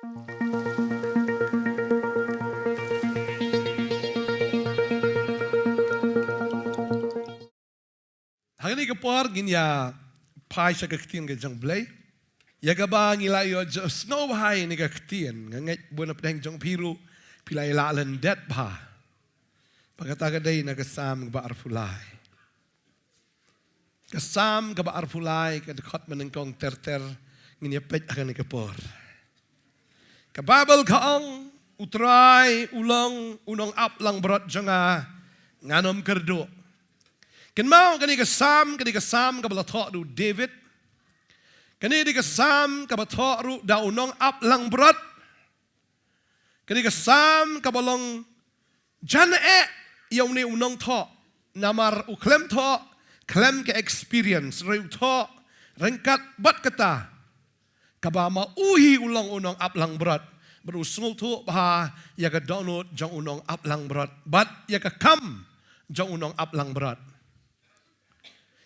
Hari ni kepor ginya pai sa kaktian ke jang blay. Ya gaba ngilayo snow hai ni kaktian ngangai buana pedang jang piru pilai lalan det ba. Pagkata kaday na kasam gaba arfulay. Kasam gaba arfulay kadakot manengkong ter nginya pet akan ni kepor. Kababal kaong utray ulong unong aplang berat janga nganom kerdo. Kan mau kani kasam kabala thok du David. Kani di kasam kabala thok ru da unong aplang berat. Kani kasam kabalong jana yaw ni unong thok namar uklem thok klem ke experience reu thok rengkat bat kata kabama uhi ulong unong aplang berat. Berusung thok bah ya ka download jang unong aplang berat. Bat ya ka kam jang unong aplang berat.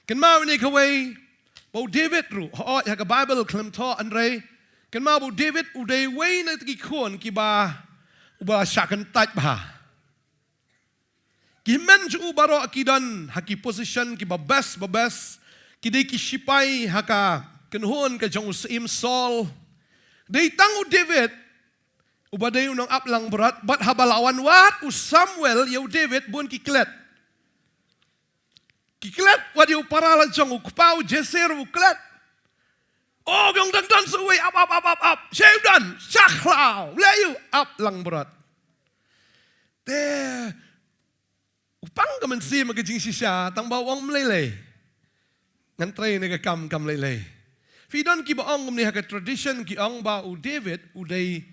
Kan mau ni kawai bau David ru ho ya ka Bible klem tho andre kan mau bau David udai wei na ki kon ki ba uba syakan taj ba ki men ju baro akidan haki position ki ba best ki dei ki sipai haka kan hon ka jong usim Saul dei tangu David uba dei unang aplang berat bat habalawan wat u Samuel ya David bun ki klet Kiklet wadi upara jong ukpau jeser uklet. Oh gong dan suwe up. Syaidan syaklau layu up lang berat. Te upang kaman si magajing sisya tang bawang melele. Ngantray ni kam lele. Fidon ki baong ni haka tradition ki ang ba u David uday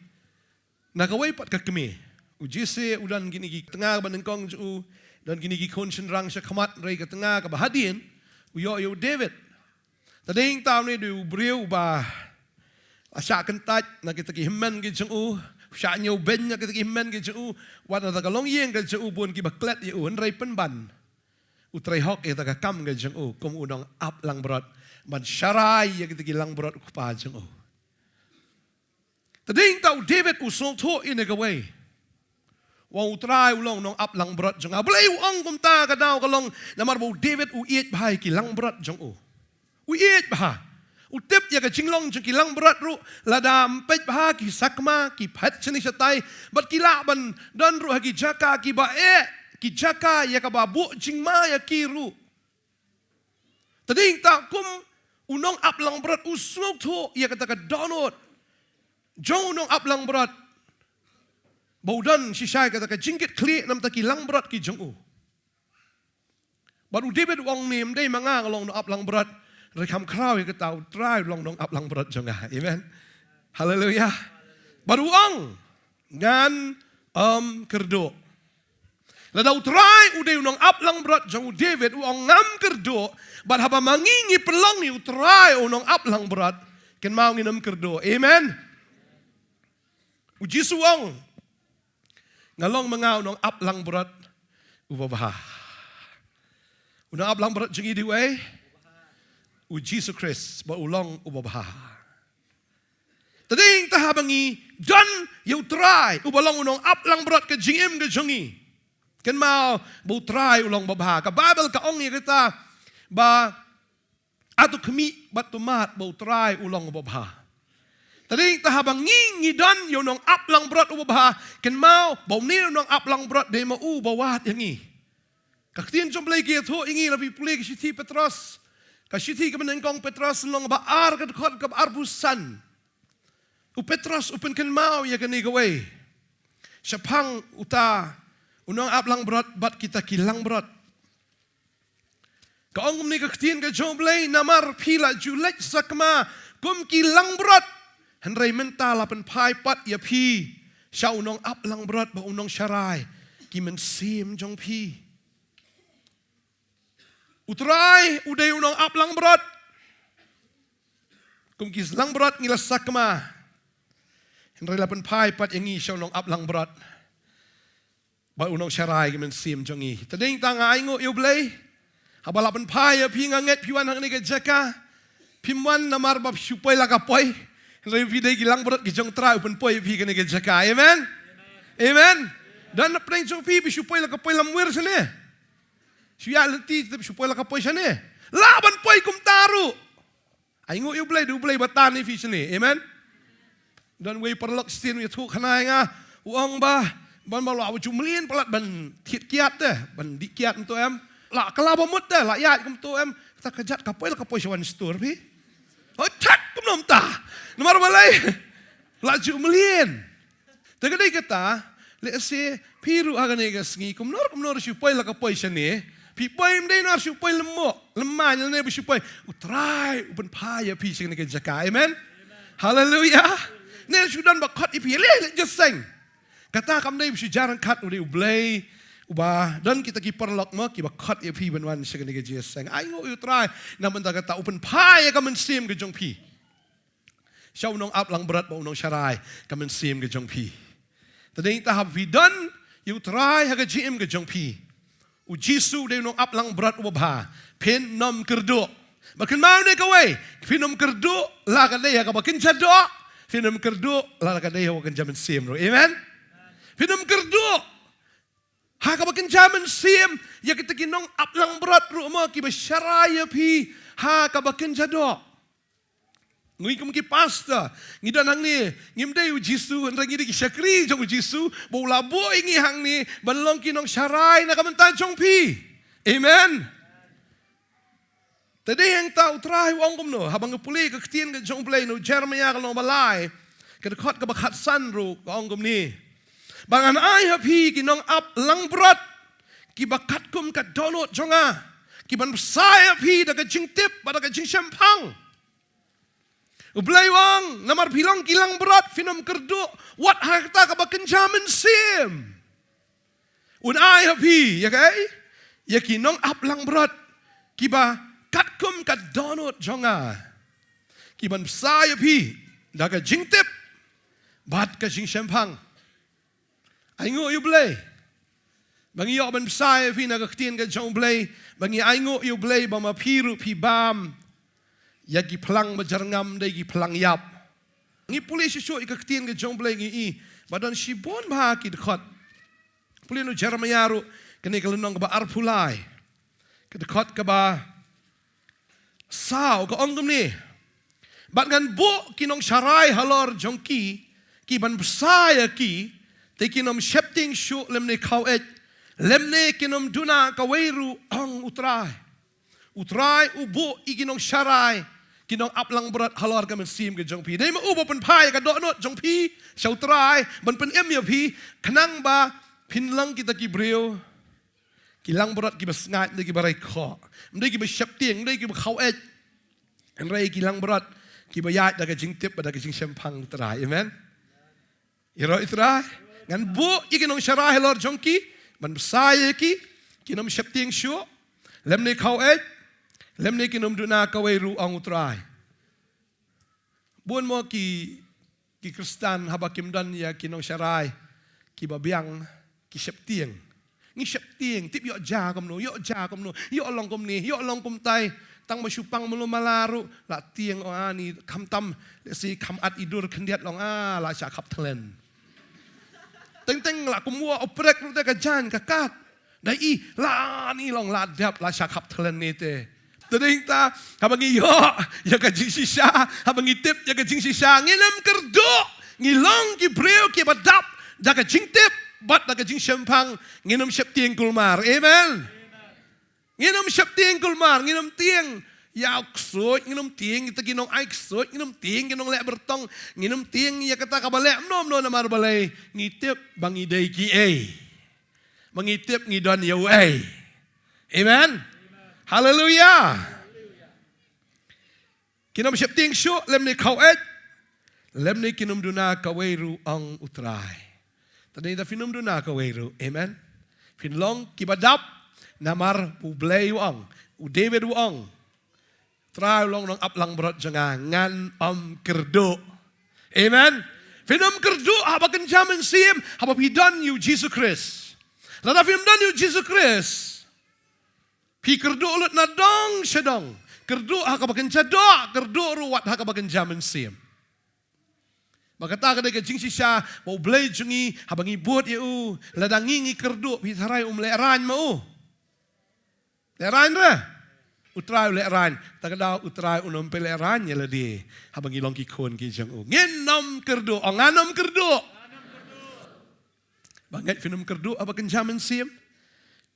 nakaway pat kakami. U jese udan gini ki tengah banengkong ju dan kini konsen rang sa kamat ray ka tengah ka bahadin uyo David. Tading taon ni du briu ba asya kentat na kita ki himmen ki jung sya nyu ben na kita ki himmen ki jung wat na ka long yeng ka jung bun ki baklet yu ray penban. Utray hok ita ka kam ka jung kum unang ap lang berat ban syarai ya kita ki lang berat ku pa jung. Tading taon David usol tho in a way. Wang utray ulong nong ap lang berat jong ablay uang kumta kadaw kalong namar bo David uiet bahai ki lang berat jong uiet bah utip ya ka jinglong jong ki lang berat ru ladam pet bah ki sakma ki phat chini satai bat ki laban dan ru hagi jaka ki ba ki jaka ya ka babu jingma ya ki ru tading ta kum unong ap lang berat usuk tho ya kata ka donot jong unong ap lang berat Baudan si syai kata ka jingkit klik nam taki lang berat ki jong Baru David wang nim day manga ngalong no ap lang berat rekam kraw ya kata try long dong ap lang berat jong amen. Haleluya. Baru wang ngan kerdo. Ladau try uday unong ap lang berat jong David wang ngam kerdo bat haba mangingi pelong ni try unong ap lang berat ken mau nginam kerdo. Amen. Uji suang ngalong mengaw nong ap lang berat ubabah. Unang ap lang berat jeng idiway u Jesus Christ ba ulong ubabah. Tading tahabangi dan yu try ubalong unong ap lang berat ke jingim ke jongi. Ken mau bu try ulong babah. Ka Bible ka ong kita ba atu kemi bat tumat bu try ulong ubabah. Tading tahabang ngidan yung nong aplang berat ubah ken mau bau ni nong aplang berat de mau bawat yangi. Kaktian jomblay ki tho ingi labi puli ki siti Petros. Ka siti ka menengkong Petros long ba ar ka dekot ka arbusan. U Petros upen ken mau ya kani gawai. Syapang uta unong aplang berat bat kita kilang berat. Ka ongum ni kaktian ka jomblay namar pila julek sakma kum kilang berat. Henry mental apen pai pat ya pi sya unong ap lang berat ba unong syarai ki men sim jong pi utrai uday unong ap lang berat kum ki lang berat ngilas sakma Henry lapen pai pat yangi sya unong ap lang berat ba unong syarai ki men sim jong i tading tanga aingo yu blay habalapen pai ya pi nganget piwan hang ni ka jaka pimwan namar bab supay lakapoy Ray pi dai gilang berat gijong try open poi pi kene ke jaka. Amen. Amen. Dan na preng jong pi supoi la kapoi lamwer sene. Suya lenti tapi supoi la kapoi sene. Laban poi kum taru. Ai ngo yu blai du blai batan ni fi sene. Amen. Dan we perlok stin we thu khanai nga uang ba ban ba la chu mlin palat ban thit kiat te ban di kiat untuk em la kala ba mut te la yat kum tu em ta kajat kapoi la kapoi sawan stur pi. Oh chat kum nom ta. Nomor balai. La chu mlin. Tagaday kata le se piru aga ne gasngi kum nor supoi la kapoi sene. Pi poi mdai nar supoi lemok lemah ne bu supoi utrai upen paya pi sing ne ke jaka. Amen. Hallelujah. Ne sudan ba khat ipi le just sing. Kata kam dai bu jarang khat uri ublay uba dan kita ki perlok ma ki ba khat ipi ban wan sing ne ke just sing. Ai ngo utrai namun ta kata upen paya kam sim ke jong pi. Shau nong ap lang berat ba nong syarai kam sim ke jong pi. Tading ta hab vi dan utrai ha ke jim ke jong pi. U Jisu de nong ap lang berat ubah pen nom kerdo. Makin mau ne ka we pen nom kerdo la ka dai ha ka bakin jado. Finam kerdo la ka dai ha kan jaman sim ro. Amen. Finam kerdo ha ka bakin jaman sim ya kita kinong ap lang berat ru ma ki ba syarai pi ha ka bakin jado. Ngui kum ki pasta ngi dan hang ni ngim dai u Jisu nang ngi di syakri jong u Jisu bo la boy ngi hang ni ban long ki nong syarai na ka man jong pi. Amen. Tadi yang tahu terakhir wong kum no habang puli ke ketien ke jong play no Jeremia kalau balai ke dekat ke bakat sanru ke ong kum ni. Bangan ai hapi ki nong ap lang berat ki bakat kum ka donot jonga ki ban saya pi da ke jing tip pada ke jing sempang. Ublay wang namar bilang kilang berat finam kerdo wat harta ka baken jaman sim. Un ai hapi ya kai ya ki nong ap lang berat ki ba kat kum kat donut jonga ki ban saya pi da ka jing tip bat ka jing sempang. Ai ngo yu blay bangi yo ban saya pi na ka tien ka jong blay bangi ai ngo yu blay ba ma piru pi bam yagi pelang majarngam dai gi pelang yap ngi puli shu ik ketien ke jong blai ngi I badan shibon ba ki dekat puli no Jeremia ru kene kelunong ba arpulai ke dekat ke ba sao ke ongum ni bat ngan bo kinong syarai halor jongki ki ban besaya ki te kinom shepting shu lemne kau et lemne kinom duna ka weiru ong utrai ubo ikinong syarai kinong aplang berat halor ka mensim ke jong pi dai ma ubo pen pai ka donot jong pi syau trai ban pen em ya pi kenang ba pinlang kita ki breu kilang berat ki basngat de ki barai kho mdai ki bashap tieng mdai ki khau et en rai kilang berat ki bayat da ka jing tip da ka jing sempang trai. Amen. Iro itrai ngan bu ikinong syarai halor jong ki ban saya ki kinom syap tieng shu lemne khau et lemne kinom duna kawai ru ang utrai. Buon mo ki Kristan habakim dan ya kinong syarai ki babiang ki septieng. Ngi septieng tip yo ja kom no yo long kom ni yo long kom tai tang masupang mulu malaru la tieng o ani kam tam si kam at idur kendiat long la sya kap telen. Teng la kumua oprek nu te ka jan ka kat. Dai I la ni long la dap la sya kap telen ni te. Tading ta habang iyo ya ka jing sisha habang itip ya ka jing sisha nginam kerdo ngilong ki breu ki badap da ka jing tip bat da ka jing sempang nginam syap tieng kulmar. Amen. Nginam syap tieng kulmar nginam tieng ya ksot nginam tieng kita ginong ai ksot nginam tieng ginong lek bertong nginam tieng ya kata ka balek nom no namar balai ngitip bangi dai ki mangitip ngidon ya ai. Amen. Hallelujah. Kinam syap ting syu lemne kau et lemne kinum duna kaweru ang utrai. Tadi ta finum duna kaweru. Amen. Finlong kibadap namar ublay ang u David ang trai long nang aplang berat jangan ngan kerdo. Amen. Finum kerdo habakan jaman sim habap hidan you Jesus Christ. Lada finum dan you Jesus Christ. Pi kerdo ulut na dong sedong. Kerdo haka bagen cadok. Kerdo ruwat haka bagen jaman sim. Makata kada ka jing sisya mau blay jungi habangi buat eu ladangi ngi kerdu pitharai leran mau. Leran ra. Utrai leran takada utrai unom peleran ya ladi habangi long ki kon ki jang u. Ngenom kerdu nganom kerdu. Bangat finum kerdu apa kenjaman sim.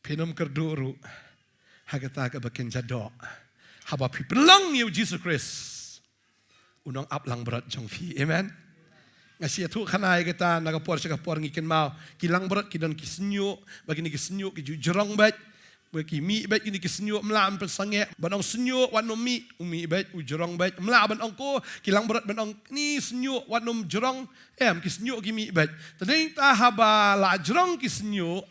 Finum kerdu ru. Hagata ka bakin jadok. Haba pi pelong you Jesus Christ. Unong aplang berat jong fi. Amen. Ngasih tu kanai kita nagapor sagapor ngiken mau kilang berat kidan kisnyo bagi ni kisnyo ki jurong bat bagi mi bat kini kisnyo mlam pesange banong snyo wanom mi umi bat ujurong bat mla banong ko kilang berat banong ni snyo wanom jurong kisnyo ki mi bat tading ta haba la jurong kisnyo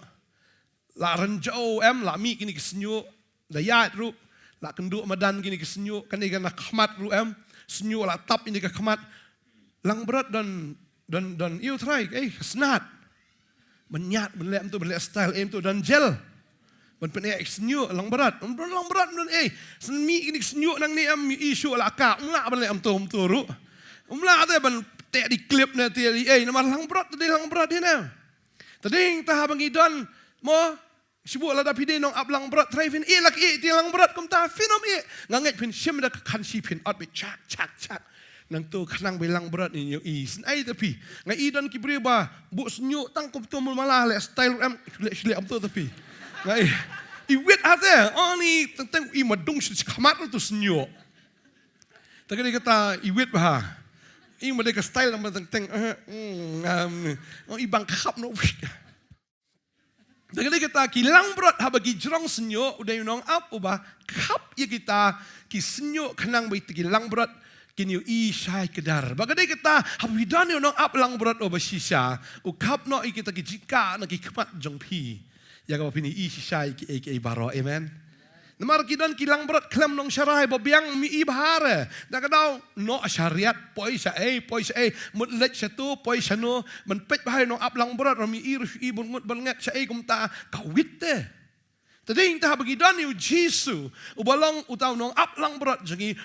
la renjau la mi kini kisnyo dayat ru la kendu madan kini kisnyo kani kana khmat ru snyo la tap ini ka khmat lang berat dan iu try snat menyat belem tu belem style tu dan gel ban pen snyu lang berat dan semi ini snyu nang ni isu la ka mla belem tu ru mla te ban te di clip na te nama lang berat ni na tading ta bangi don mo sibu la da pide nong ab lang berat try fin lak ti lang berat kum ta finom nganget pin sim da kan si pin at be chak nang tu kanang bilang berat ni is ai tapi ngai don ki briba bu senyu tang kum tu malah le style le am tu tapi ngai i wet ate oni tang i madung si khamat tu senyu tagadi kata i wet ba i made ka style nam tang i bang khap no tagadi kata kilang berat habagi jrong senyu udah nong up uba khap ya kita ki senyu kanang bai kilang berat kini isai kedar. Bagadai kita habidan yo nong ap lang berat obasisya. Ukap no kita kijika na kikmat jongpi. Ya ka pini isai ki baro. Amen. Namar kidan kilang berat klem nong syarai babiang mi ibhare. Dagadau no syariat poisa mutlet satu poisa no menpet bahai nong ap lang berat mi ibun mut banget sai kumta kawit te. Tading ta bagidan yo Jesu ubalong utaw nong ap lang berat jengi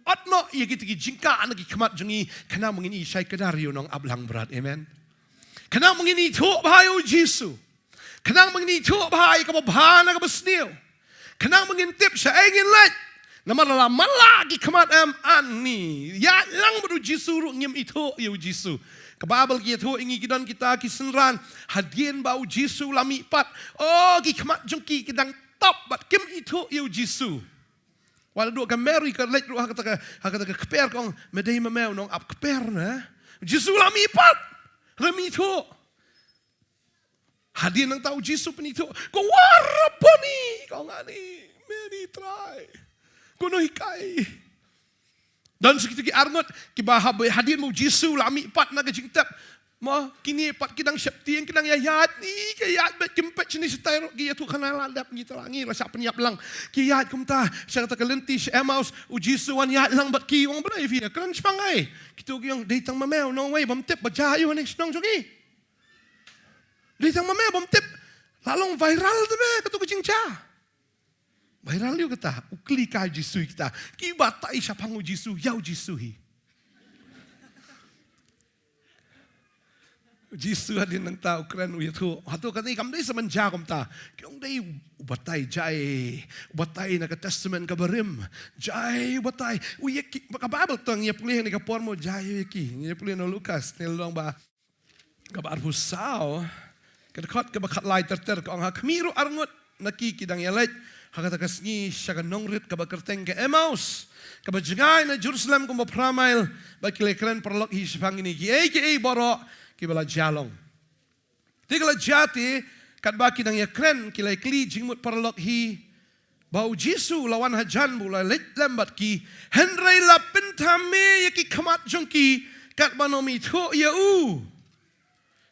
atno ia kita jingka anak kemat jengi kena mengini saya kedari nong ablang berat. Amen. Kena mengini tu bahayu Jesu. Kena mengini tu bahayu kabahana kabasniu. Kena mengintip saya ingin let. Nama lama lagi kemat ani. Ya lang beru Jesu ngim itu ya Jesu. Kababel gitu ingi kidan kita kisenran hadian bau Jesu lami pat. Oh kemat jengki kidang top bat kim itu ya Jesu. Wala do ka Mary ka lek do hakata ka keper kong medei memeu nong ap keper na. Jesu lami pat. Remi to. Hadir nang tahu Jesu penito. Ko waraponi kong ani Mary try. Kuno hikai. Dan sekitar arngot kibahab hadir mu Jesu lami pat na kajingtap. Mo kini pat kidang syapti yang kidang yayat ni kayat bet kempet jenis tairo ki tu kana ladap ni terangi rasa penyap lang kiyat kumta saya kata kelenti emaus ujisu wan yat lang bat ki wong berai fi kan spangai kitu yang datang mameu no way bam tip bajayu ni snong jogi datang mameu bam tip lalong viral tu be katu kucing cha viral yu kata ukli ka jisu kita ki batai sapang ujisu yau jisu hi Jesu hadin nang ta ukran uyatu hatu kani kamdai semenja komta kyong dai batai batai na ka testament ka barim jai batai uyeki ka Bible tong ya pulih ni ka pormo jai ki ni pulih no Lukas ni long ba ka bar pusau ka dekat ka bakat lai terter ka ang kamiru arngot naki kidang yalet hakata kasni sya ka nongrit ka bakerteng ka Emmaus ka bajngai na Jerusalem ko mapramail ba kilekran perlok hi sipang ini ki boro kibala jalong. Tigala jati kat baki nang yakren kilai kli jingmut parlok hi bau Jesu lawan hajan bula let lambat ki henry la pentame yaki kamat jongki kat manomi to ya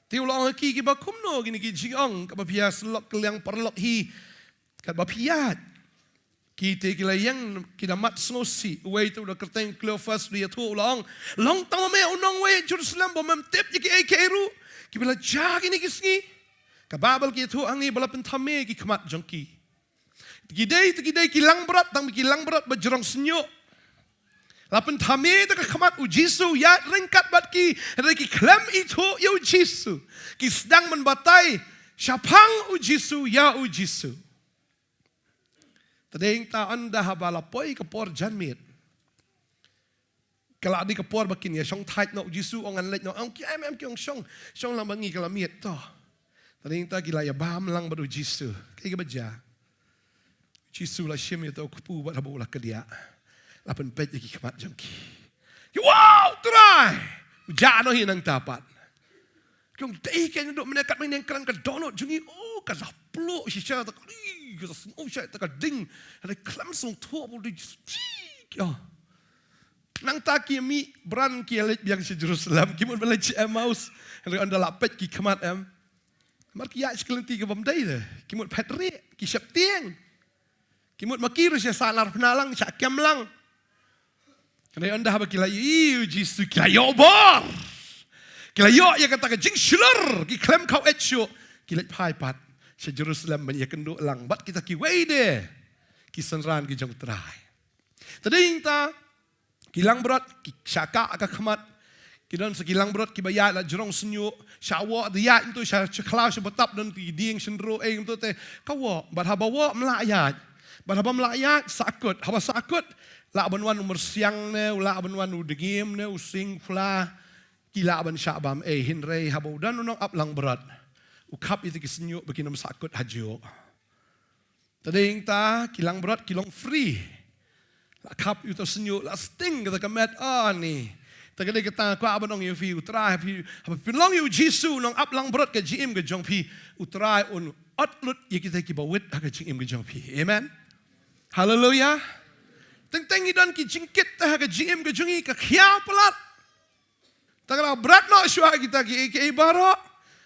tiu long ki ki bakumno gini ki jingong ka bias lok keliang parlok hi kat bapiat kita kila yang kita mat snosi way tu dah kerteng Cleophas dia tu long tamame unong way Jerusalem bomem tip yaki ekeru kibela jagi ni kisngi kababel ki tu angi bala pentame ki kemat jongki gidei kilang berat tang kilang berat bajrong senyo Lapan thami ta ka khamat u Jisu ya ringkat bat ki klem itu ya u Jisu. Ki sedang menbatai syapang u Jisu ya u Jisu. Tadeng ta anda habala poi ka por janmit. Kalau adi ka por bakin ya syong tait no Jisu ongan lek no ang ki em ki ong syong lam bangi kala miet to. Tadeng ta gila ya bam lang badu Jisu. Kai ka baja. Jisu la shim ya to kupu bat habu la kedia. Lapan pet lagi kemat jangki. Wow, try. Jano hinang tapat. Kung dai kan duk menekat main keran ka donut jungi oh ka zaplo shisha ta kali ka snow shay ta ka ding ada klam song to bu di ya. Nang ta ki mi bran ki lek biang si Jerusalem ki mun bela ci Emmaus ada anda lapet ki kemat em. Mar ki ya sekelenti ka bam dai de. Ki mun pet ri ki syap tieng. Ki mun makir sya salar penalang syak kem lang. Kena anda haba kila iu Jisu kila yo bor. Kila yo ya kata ke jing shler ki klem kau etcho kila pai pat se Jerusalem ban ya kendo lang bat kita ki weide ki senran ki jong trai. Tading ta kilang berat ki syaka aka khamat kidan sekilang berat ki bayat la jerong senyu syawa dia itu sya khlau sebetap dan ki ding sendro itu te kawo bat haba wa melayat. Bat haba melayat sakut haba sakut la banwan umur siang ne la banwan udegim ne using fla kila ban syabam hinrei habau dan unong aplang berat ukap itu kisenyu bekinam sakut hajo tading ta kilang berat kilong free la kap itu senyu la sting kata kamet ni tagade kita ko abanong yu fi utrai fi pinlong yu Jisu nong aplang berat ke jim ke jong pi utrai un atlut ye kita ki bawit ke jim ke jong pi amen haleluya. Teng idan ki jingkit tah ke GM ke jungi ke khiau pelat. Tagala berat no syua kita ki ibaro.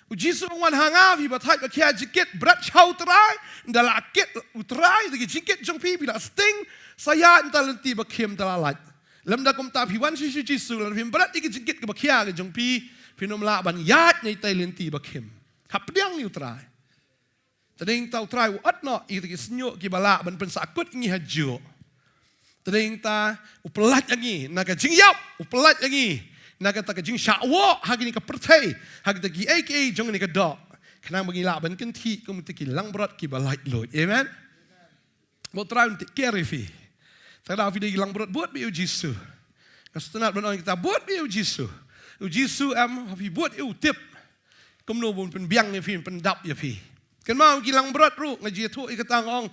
Jisu wan hanga vi bathai ke khia jingkit berat chau trai ndala kit utrai ki jingkit jong pi bila sting saya entalenti bakhim talalat. Lam da kum ta pi wan si Jisu lam berat ki jingkit ke bakhia ke jong pi pinom la ban yat nyai talenti bakhim. Hap diang ni utrai. Tading tau trai wat no itu ki senyo ki bala ban pensakut ngi hajo. Tading ta upelat lagi naga jing yap upelat lagi naga ta jing syakwa hagi ni ka pertai hagi ta gi aka jong ni ka dok kenang mengila ban kenti kum ti lang berat ki balai lot amen mo try untuk carry fi tada fi lang berat buat bi Jisu kastenat ban kita buat bi Jisu fi buat tip kum no bun pen biang ni fi pen dap ya fi kan mau ki lang berat ru ngaji tu ikatang ong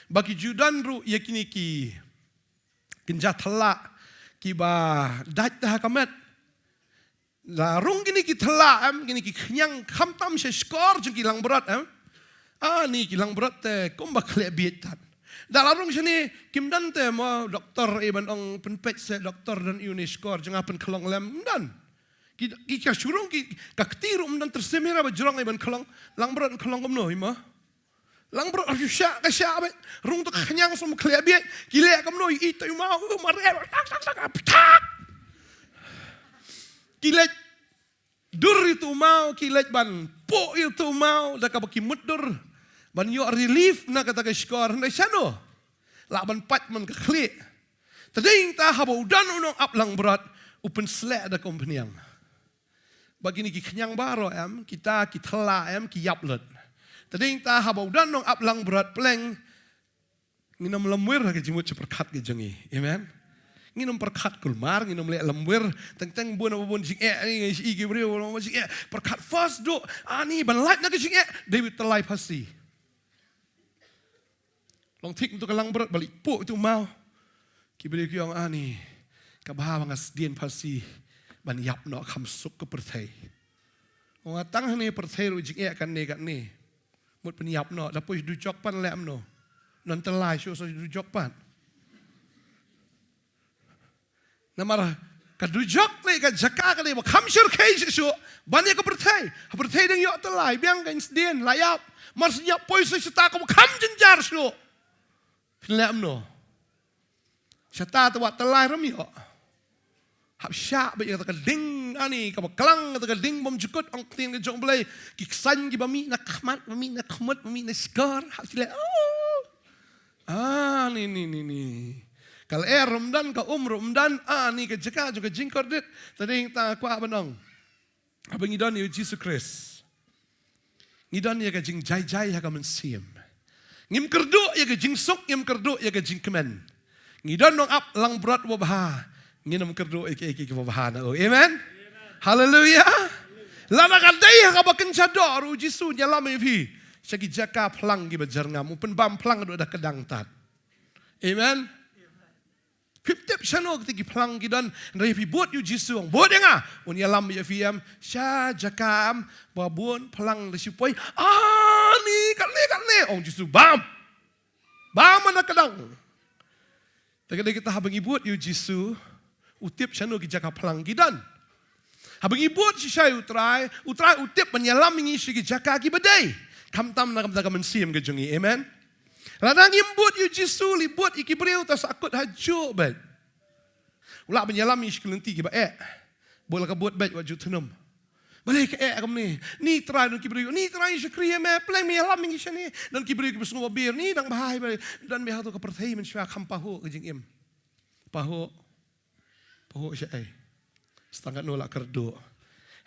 bagi judan ru yakini ki kinja thala kiba daj dah kamet la rung gini ki thala gini ki khnyang khamtam se skor jeng kilang berat ni kilang berat te kumba khle bietan da la rung sini kimdan te mo doktor iban ong penpet se doktor dan uni skor jeng apen khlong lem dan ki ka surung ki ka ktiru dan tersemira ba jrong iban khlong lang berat khlong komno ima lang bro sya ka sya bet rung tu khanyang som khle biet kile kam no i tu mau mare tak kile dur itu mau kile ban po itu mau da ka baki mudur ban yo relief na kata ka skor na syano la ban pat man ka khle tading ta habo dan unong aplang berat upen slek da kompeniang bagini ki khanyang baro kita ki thela ki yaplet tading ta habau dan nong aplang berat pleng nginam lemwir ke jimut seperkat ke jengi amen nginam perkat kulmar nginam le lemwir teng bun jing ni igi brio jing perkat first do ani ban light na ke jing David terlai pasti long tik untuk kelang berat balik po itu mau ki beli ki yang ani ka baha bangas dien pasti ban yap no kham suk ke perthai wong tang ni perthai ru jing kan ni mut peniap no dapoi du jok pan lem no non telai so du jok pan namara ka du jok le ka jaka ka le kham shur kai so ban ya ka perthai deng yo telai biang kan sdien layap mas nya poi so sta ka kham jenjar so lem no sata ta wat telai ram yo hab sya ba ya ka ding ani ka klang ka ding bom jukut ong tin ke jong blai ki san ki bami na khmat bami na khmut bami na skar hab sile ni Kalau Ramadan ka Ramadan, ni ka jaka juga jingkor dit. Tadi ta kuat benong. Abang ngidon yu Jesus Christ. Ngidon ya ka jing jai-jai ha ka mensiam. Ngim kerdu ya ka jing sok, ngim kerdu ya ka jing kemen. Ngidon nong ap lang berat wabha. Nginam kerdu iki wabha na. Amen. Hallelujah. Lana kadai ha ka baken cador u Jesus nyalam pi. Sagi jaka plang gi bajar ngam, upen bam plang do dah kedang tat. Amen. Pip-tip syanok tigi plang gidan repi buat yu Jisu ang buat nga unya lam ya fiam sya jakam babun plang le sipoi ni kan ong Jisu bam mana kadang tagad kita habang ibuat yu Jisu utip syanok gi jaka plang gidan habang ibuat si sya utrai utip menyalam ngi si jaka gi badai kamtam na kamta mensim gejungi amen. Ladang imbut yu Jisu libut iki beriu tas akut hajuk bet. Ulah menyalami sekelenti ki ba Bola ka buat bet waju tenum. Balik ke kam ni. Ni try don ki beriu. Ni try sekriya me play me alam ngi sini. Dan ki beriu ki besnu bir ni dang bahai dan me hatu ka perthai men sya kham pahu ke jing im. Pahu sya setengah nolak kerdu.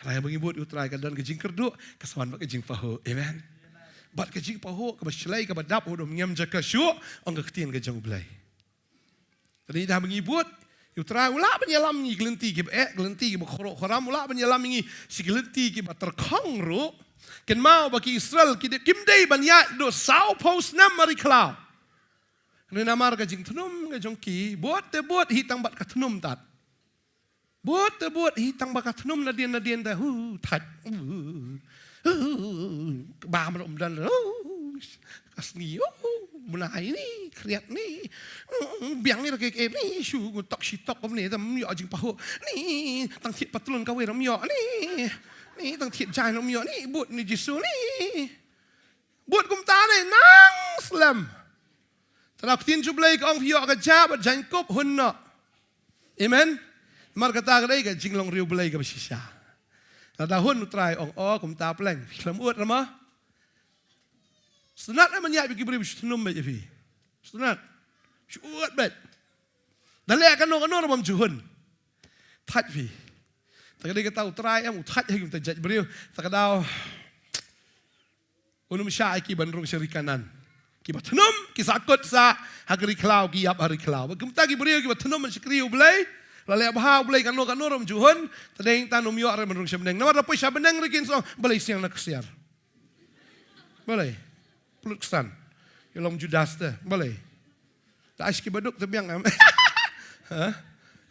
Raya mengibut utrai ka dan ke jing kerdu kesawan ba ke jing pahu. Amen. Bat ke jing pahu ke baslai ke badap hodom ngam jaka syuk ong ke tin ke jang blai. Tadi dah mengibut utrai ulah penyelam ni gelenti ki gelenti ki khoro kharam ulah penyelam ni si gelenti ki terkhong ru ken mau bagi Israel ki kim dei ban ya do sau post nam mari klau. Ni namar ke jing tnum ke jong ki buat hitang bat ka tnum tat. Buat hitang bat ka tnum na dien dah tat. Baham dan kasni mulai ni kriat ni biang ni kayak ni shu tok sitok ni tam yo jing pahu ni tang thiet patlon ka we ram yo ni tang thiet jai ram yo ni but ni Jisu ni but kum ta ni nang slam tarak tin jublai ka ong yo ka jab jan kop hunna amen mar kata ka dai ka jinglong riu blai ka sisa Lada hun utrai ong kum ta pleng lam ut rama sunat man ya bigi beri sunum be fi sunat ut bet dan le kan no ram juhun that fi takade ka tau utrai am uthat he ta jaj beri takadau unum sya ki bandrung syarikanan ki batnum ki sakut sa hagri klau ki ap hari klau kum ta ki beri ki batnum man sikriu blai Lalu abah boleh kanu ram juhun, tadeng tanum yo are menurung sebeneng. Nama rapoi sebeneng rikin so boleh siang nak siar. Boleh. Pulut kesan. Yolong Judas tu, boleh. Tak asyik baduk terbiang am.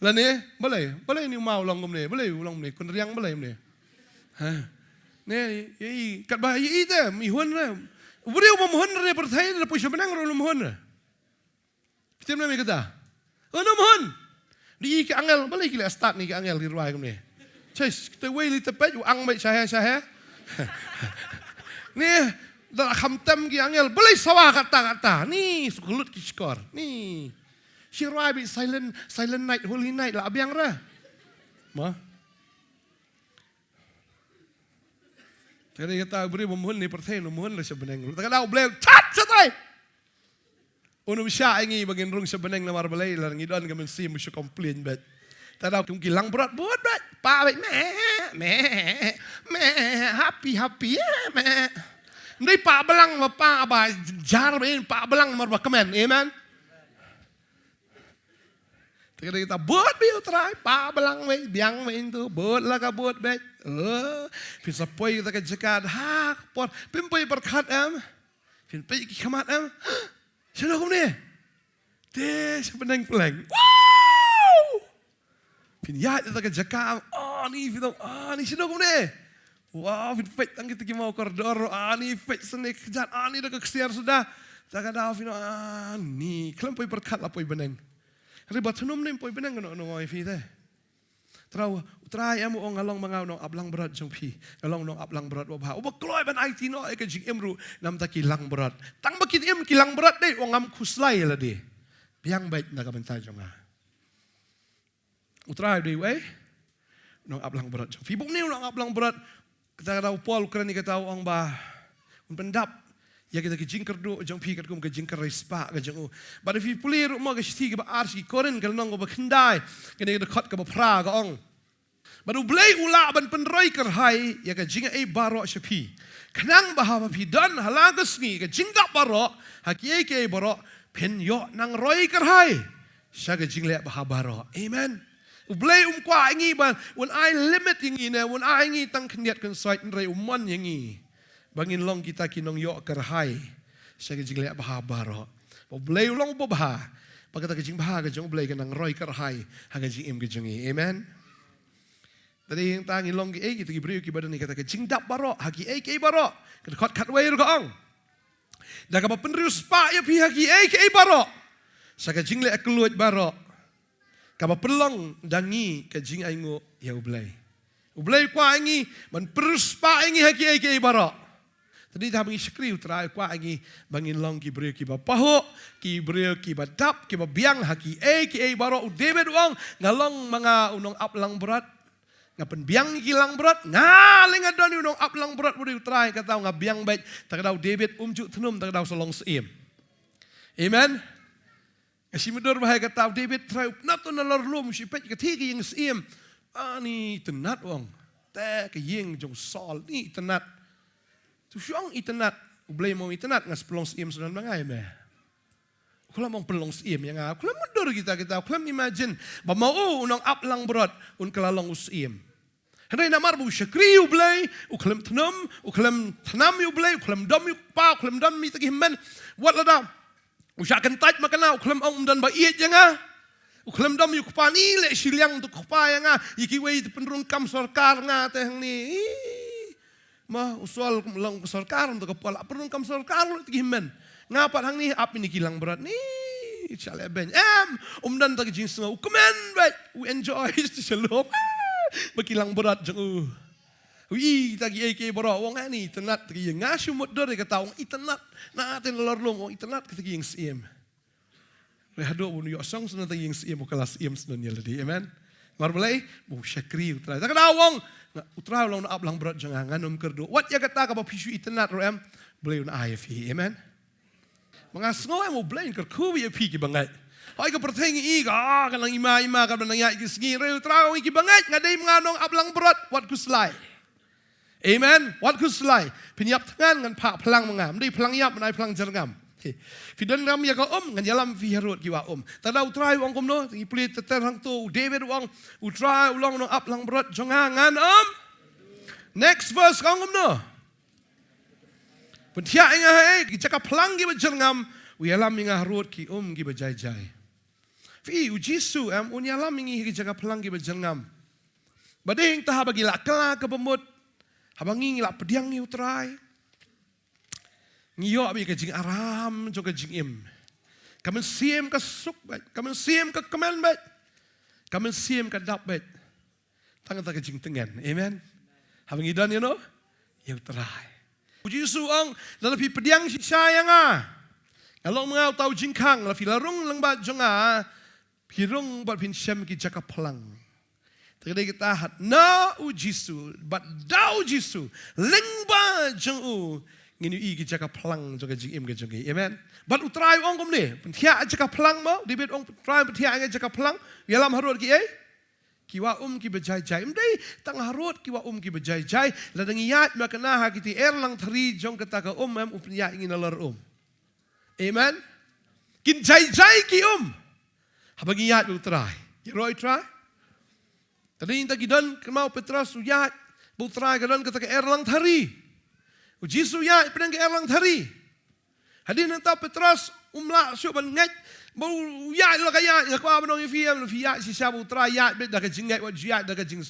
Lah ni boleh ni mau long ni, boleh ulang ni. Kun riang boleh ni. Ni kat bah i tu, mi hun lah. Beri umum hun re perthai rapoi sebeneng ro hun. Kita mana kata? Umum hun. Di ke angel boleh kita start ni ke angel di ruai kami. Cus kita wei tepet ang baik saya. Ni dah khamtam ke angel boleh sawah kata. Ni sukulut ki skor. Ni si ruai bi silent night holy night lah abiang ra. Ma. Jadi kata beri memohon ni perthai memohon lah sebenarnya. Tak ada boleh cat satai. Unum sya ingi bagin rung sebeneng namar balai lang idon gamen sim musyo komplain bet. Tadaw kum kilang berat buat bet. Pa bet me happy me. Ndai pa belang ma pa ba jar ben pa belang mar ba kemen. Amen. Kita buat biu try pa belang we biang me itu buat lah ka buat bet. Pisa poi kita ka jekat hak pot pimpoi berkat am. Pin pai ki khamat am. Siapa kau ni? Deh, sebenarnya peleng. Wow! Pinjat itu tak jakam. Ni film. Ni siapa kau ni? Wow, pinjat tangki tiki mau koridor. Ni pinjat senek kejat. Ni dah kesiar sudah. Tak ada film. Ni kelam poi berkat lah poi beneng. Ribat senum ni poi beneng kena nongoi fi teh. Try amu ong along mangau nong ablang berat jong pi. Along nong ablang berat wabha. Uba kloi ban IT no ke jing emru nam ta kilang berat. Tang bakit kilang berat deh ong am kuslai lah deh. Biang baik nak bentai jong ah. Utrai deh we. Nong ablang berat jong. Fi buk ni nong ablang berat. Kita tahu Paul kerana kita tahu ong bah. Un pendap Ya kita ke jingkar do jang pi kat kum ke jingkar respa ke jang u. But if you pulir mo ke sti ke ba ars ki koren ke nong ko ba kendai ke ne khot ke ba pra ka ong. But ublay ula ban penroi ker hai ya ke jinga e baro shapi. Kenang bahwa pi dan halagas ni ke jingda baro haki ke baro pen yo nang roi ker hai. Sya ke jingle bah baro. Amen. Ublay kwa ngi ban when I limit ngi ne when I ngi tang kniat kan sait nrei umman ngi. Bangin long kita kinong yo kerhai. Saya kejing lihat bah baro. Boleh ulang bah. Pagkata kejing bah kejing boleh kenang roy kerhai. Haga jing im kejengi. Amen. Tadi yang tangi long kita beri badan ni kata kejing dap baro. Hagi ke baro. Kita kat way rugaong. Dah kapal penrius pak ya pi hagi ke baro. Saya kejing lihat keluar baro. Kapal pelong dangi kejing aingu ya ublay. Ublay kwa aingi man perus pak aingi hagi ke baro. Tadi dah bangi skri utrai kwa agi bangin long ki brio ki ba paho ki brio ki ba dap ki ba biang haki ki baro David wong ngalong mga unong aplang berat ngapen biang ki lang berat ngaling adon unong aplang berat brio utrai kata nga biang baik tak daw David umjuk tenum tak daw solong seim. Amen. Kasi mudur bahaya kata David try nato na lorlum si pet ka tigi yang seim ani tenat wong te ka yeng jong sol ni tenat. Tusyong itenat, ublay mo itenat ngas pelong siem sunan bangay me. Kulam mong pelong siem yang kulam mundur kita kulam imagine ba mau unang aplang berat un kalalong usiem. Henday namar bu syakri ublay, kulam tanam ublay, kulam dom pa, kulam dom mi tagihman. Wat lada. Usyakan tait makana kulam ong dan ba iet yang kulam dom yu kupani le silyang tu kupa yang iki wei penrung kam sarkar nga teh ni. Ma usual lang sarkar untuk kepala perun kam sarkar lu tigimen ngapat hang ni api ni kilang berat ni chale ben dan tak jing sunga ukumen baik we enjoy the shalom bakilang berat jeng wi tagi ke berat wong ni tenat tagi ngasu modor kata wong itenat na ten lor long wong itenat tagi yang siem we hado un yo song sunat tagi yang siem kelas siem sunan yeldi amen marbelai bu syakri utrai tak ada wong utrai long na ablang berat jangan nganom kerdo wat ya kata ka pisu itenat ram boleh un IFE amen mangasngo mo blain ker kuwi pi ki bangai ai ka pertengi ka kanang ima ka nang ya ki sngi re utrai ki bangai ngadai nganong ablang berat wat kuslai amen wat kuslai pinyap tangan ngan pak pelang mangam dei pelang yap nai pelang jerngam Fidan ram ya ka ngan yalam fi harut ki wa tada utrai wong komno i pli teter hang tu David wong utrai ulong no aplang berat jonga ngan next verse kang komno pentia inga ki cakap pelang ki berjengam u yalam inga harut ki ki berjai-jai fi u Jisu un yalam ingi ki cakap pelang ki berjengam bading tah bagi la kala ke bemut habangi la pediang ni utrai ngiyo abi ke jing aram jo ke jing im kamen siem ke suk baik kamen siem ke kemen baik kamen siem ke dap baik tangan tak ke jing tengen amen habang idan you know ya utrai puji Yesu ang dalam pi pediang si sayang kalau mengau tahu jingkang la fi larung lang ba jonga pirung bat pin syam ki jaka pelang tadi kita hat na u Jisu bat dau Jisu lengba jong ngini i jaka pelang joga jing im ke jongi amen bat utrai ong kom ni pentia jaka pelang mo David ong utrai pentia jaka pelang yalam harut ki kiwa ki berjai-jai mdai tang harut kiwa ki berjai-jai ladang yat makna ha kiti erlang thari jong kata ka upnya ingin lar amen kin jai-jai ki habagi yat utrai you roi try tadi inta gidan kemau Petrus yat utrai gadan kata ka erlang thari Jisu ya pedang ke erlang thari. Hadin nanta Petrus umla syuban ngat bau ya lo kaya ya kwa banong ifiam lo fiya si sabu tra ya bet da ka jingat wat ya da ka jing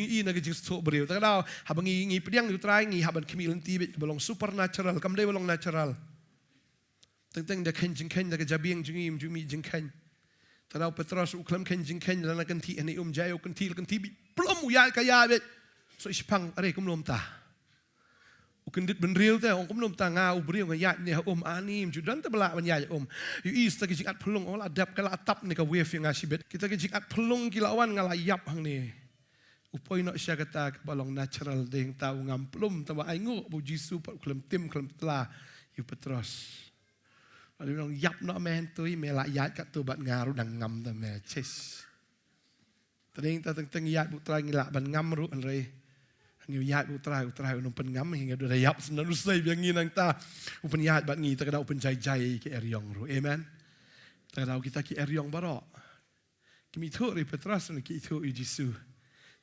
i na ka jing sto breu ta da habang ngi pedang lu tra ngi haban kemilan ti bet balong supernatural kam dai balong natural. Teng da ken jing ken da ka jabiang jing jumi jing ken. Ta da Petrus uklam ken jing ken la kan ti ani jayo kan ti plom ya kaya bet so ispang are kum lom ta. Ukendit benril teh ong kumnom tanga ubri ong ya ni anim judan te bela ban ya yu is ta kijat pelung ol adap kala atap ni ka wave yang asibet kita kijat pelung kilawan ngalayap hang ni upoi no sya kata balong natural ding tau ngam plum ta ba aingu bu Jisu pat klem tim klem tla yu Petrus. Lalu bilang yap no men tu melak yat kat tu bat ngaru dang ngam ta me ches. Tading ta teng yat putra ngilak ban ngam ru an rei. Ngiu yat putra unum pen ngam hingga do yap senan usai biang nginang ta. Upen yat bat ngi ta kada upen jai ke eryong ru. Amen. Ta kada kita ki eryong barok. Kimi tu ri Petrus ni ki tu Yesus.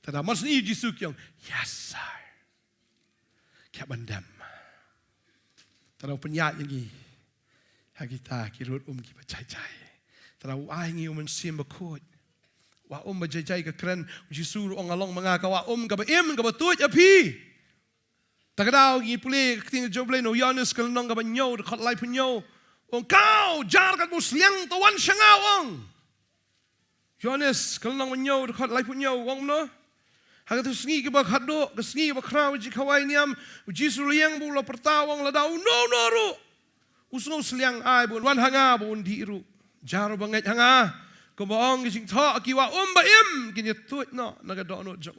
Ta da mas ni Yesus kyong yes sir. Kya bandam. Ta da upen yat yang gi. Kita kirut ki bajai. Tara ai ngi men sim bakut. Wa bajai ka kren Yesus ong along mga ka wa ka ba im ka ba tuj api. Tagadaw ngi puli ting joble no Yohanes ka nong ka ba nyo de khot lai punyo. Ong kau jar ka musliang tawan sangawang. Yohanes ka nong nyo de khot lai punyo wong no. Haga tu sngi ka ba khado ka sngi ba kraw ji khawai niam Yesus liang bu la pertawang la dau no ru. Usung seliang ai bun wan hanga bun diru jaro banget hanga ko baong gising tho kiwa ba im kin tut no naga do no jo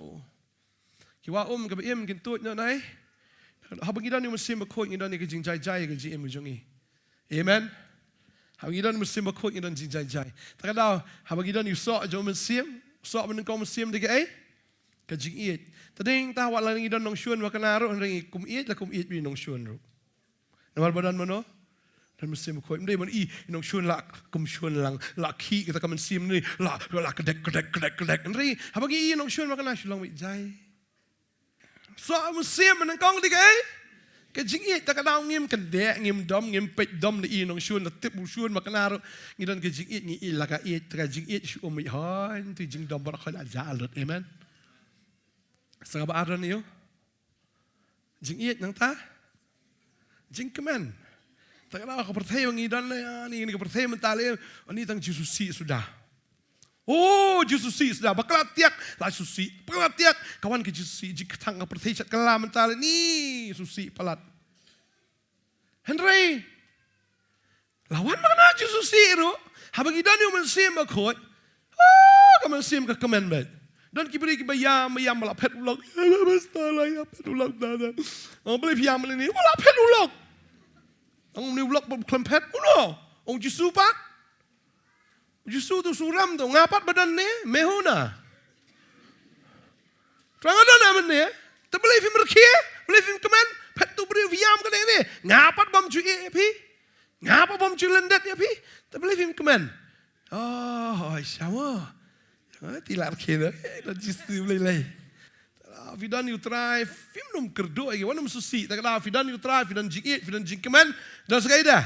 kiwa ka ba im kin tut no nai ha bangi dan ni musim ba khoi ngidan ni gising jai ga ji im jongi amen ha bangi dan musim ba khoi ngidan jing jai ta da ha bangi dan ni so jo musim so ban ko musim de ai ka jing it ta ding ta wa la ngidan nong shun wa kana ro ring kum it la kum it bi nong shun ro nawal badan mo no dan musim koi mendai man inong shun la kum shun lang la ki kita kamen sim ni la kedek nri habagi inong shun makana shulang mi jai so musim man kong di kai ke jingi ta ka daw ngim kan de ngim dom ngim pet dom ni inong shun la tip shun makana ro ngidan ke jingi ngi ila ka it ka jingi shu mi han tu jing dom bar khol aja alot amen sa ba aron yo jingi nang ta jing kemen. Tak kena aku percaya mengidan ni ini percaya mentale ini tang Jesusi sudah. Oh Jesusi sudah bakal tiak lah susi bakal tiak kawan ke Jesusi jika tang percaya kelam mentale ni susi palat. Henry lawan mana Jesusi ru habang idan ni mensim bakot. Kaman sim ke kemen bet. Dan kiberi kibayam malap pet ulok. Basta lah ya pet ulok dah. Ang boleh piam ni malap pet ulok. Ang ni ulok berklempet uno. Ang Yesus pak. Yesus tu suram tu ngapat badan ni mehuna. Terang ada nama ni. Tak boleh film berkia, boleh film kemen. Pet tu beri viam kan ni. Ngapat bom cuci api. Ngapat bom cuci lendet api. Tak boleh film kemen. Oh, sama. Tilar kena. Dan Yesus boleh leh. Fidan you try film num kerdo agi wanum susi tak ada fidan you try fidan jing kemen dan segaida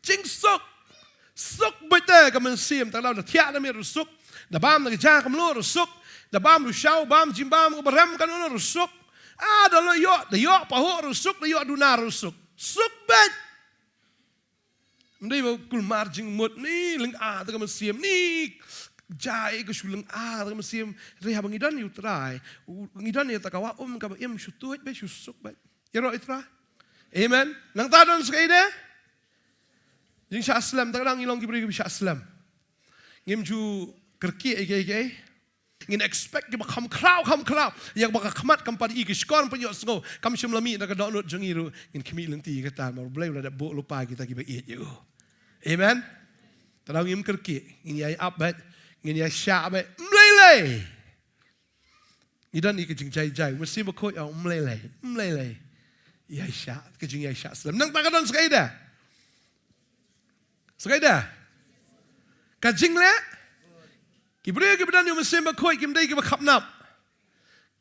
jing sok bete kamen sim tak ada tiak na mi rusuk da bam na ja kam lo rusuk da bam lu shau bam jim bam ko berem kan lo rusuk da lo yo pa ho rusuk da yo duna rusuk suk bet ndai ba kul marjing mut ni ling tak kamen sim ni jai ke sulang tak mesim reha bangidan you try ngidan ya takawa ka ba im shutut be shusuk ba iro itra amen nang tadon skaide jing sha aslam tak dang ilong gibri sha aslam ngim ju kerki ege ngin expect ke ba kham kraw yang ba khamat kam padi ke skor panyo sngo kam shimlami da ka donut jangiru ngin khmi lenti ka ta mar blai la da bo lupa kita ki ba it you amen tadang ngim kerki ngin ai up bat ngin ya sya be mlele idan ni ke jing jai mesti ba khoi au mlele ya sya ke jing ya sya selam nang takadon skaida ka jing le ki bre ke badan yu mesti ba khoi kim dai ke ba khapnap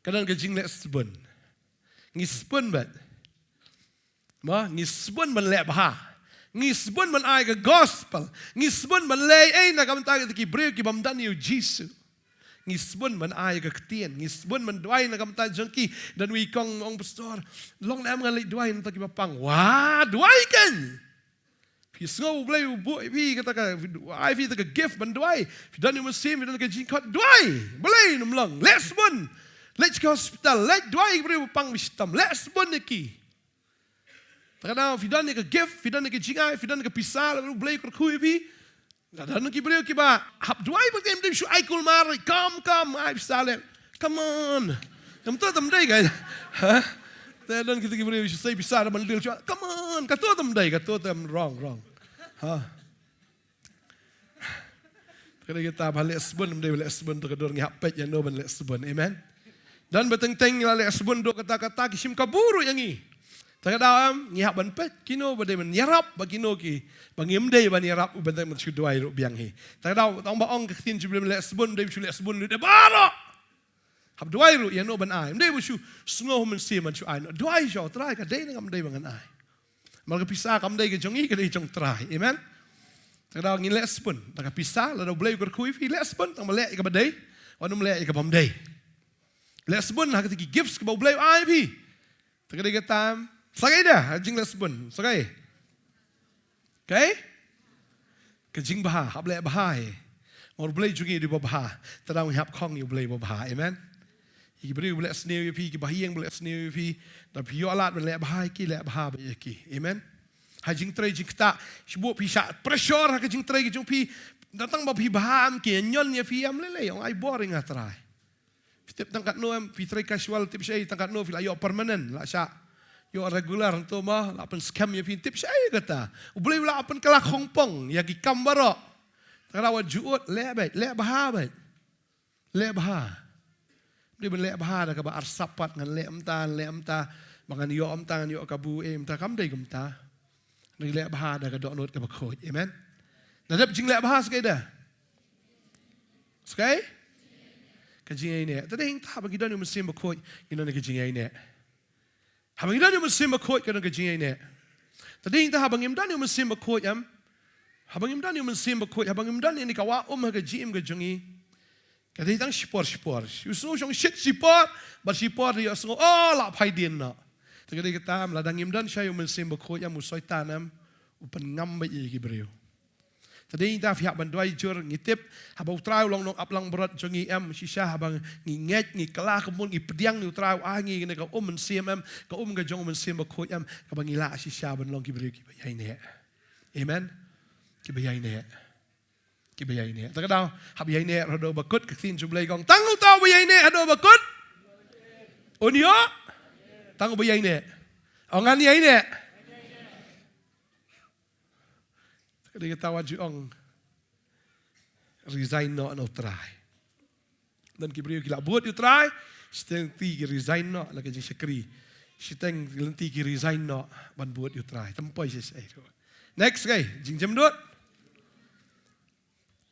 kadang ke jing le spun ngi spun bat ma ngi spun ban le ba ngisbun man ai ke gospel ngisbun man lei ai na kam ta ki brew ki bam dan yu Jesus ngisbun man ai ke ketien ngisbun man duai na kam ta jengki dan wi kong ong pastor long na man lei duai na ta ki bapang wa duai kan pi sngo blai bu pi kata ka ai pi ta ka gift man duai pi dan yu musim dan ka jingkot duai blai num long let's go hospital let duai brew pang wisdom let's ki Kadang fidan ni ke gift, fidan ni ke jingai, fidan ni ke pisah, lalu beli kerkui pi. Dan nak beli kiba, hab dua ibu kem dem shu aikul mari, come, ai pisah le, come on. Kamu tahu temdai kan? dan kita beri saya bisa ada mendil cuma, come on, kata tem wrong. Kada kita balik sebun mendai balik sebun tu kedor ngihap pet yang no balik sebun, amen. Dan beteng-teng balik sebun do kata-kata kisim kaburu yang ni. Takadam ngihap ban pet kino badai men yarap bagino ki bangim dei ban yarap ubenteng men sudai ro biang hi. Takadam tong baong ketin jublim balik sebun dei balik sebun de baro. Hab duai ru yang no ban ai. Mdei busu sngoh men si man su ai. Duai jo trai ka dei ngam dei bangan ai. Mal pisah kam dei ke jongi ke dei jong trai. Amen. Takdau ngin le spun, tak pisah la do blei kur kui fi le spun tang malek ke badai. Wan malek ke bam dei. Le spun ha ke gifts ke bau blei ai pi. Tak dei ke tam. Sagai dah jing le spun. Sagai. Okay? Ke jing bah, hab le bah. Or blei jungi di bah. Tadau hab khong you blei bah. Amen. Iki beri boleh snew pi, ki bahiang boleh snew pi, dan pi alat boleh bahai ki, leh bahai ki, amen. Hajing tray jing tak, sibu pi syak pressure hajing tray ki jung pi, datang ba pi baham ki, nyon ya pi am lele, yang ai boring atrai. Tip tangkat no am pi tray casual tip syai tangkat no pi la yo permanent, la syak yo regular tu mah, la pen scam ya pi tip syai kata. Boleh la pen kelak Hongpong, ya ki kambaro. Tangrawat juut leh baik, leh bahai baik, leh bahai. Dia berlek bahar ke bar sapat ngan lek amta mangan yo amta yo kabu amta kam dei gamta ni lek bahar ke dok not ke bakoj amen nadap jing lek bahar sekali dah sekali ke jing ini tadi hing ta bagi dan musim bakoj ino ni ke jing ini ha bagi dan musim bakoj ke jing ini tadi hing ta bagi dan musim bakoj am ha bagi dan musim bakoj ha bagi dan ni kawa ke jim ke jongi. Kata hitang sipor. Yusu song shit sipor, bar sipor dia song la pai din na. Kata kita meladang imdan saya mensim bakho yang musoi tanam upan ngam ba i gibreu. Tadi kita fiak bandai jur ngitip habau trau long aplang berat jongi am sisa habang nginget ngi kelah kemun ngi pediang ni trau angi ne ka mensim am ka ga jong mensim bakho am ka bangila sisa ban long gibreu ki bayai ne. Amen. Ki bayai ne. Bayai ni, tak tahu, hab bayai ni ada bakut kesin jumlah gong, tangguh tahu bayai ni ada bakut, onyo, tangguh bayai ni, orang ni bayai ni, dia kata wajib orang resign no try, dan kibrio kila buat you try, seteng ti resign no, lagi jadi sekri, seteng lenti resign no, ban buat you try, tempoy sih itu. Next guys, jam dua.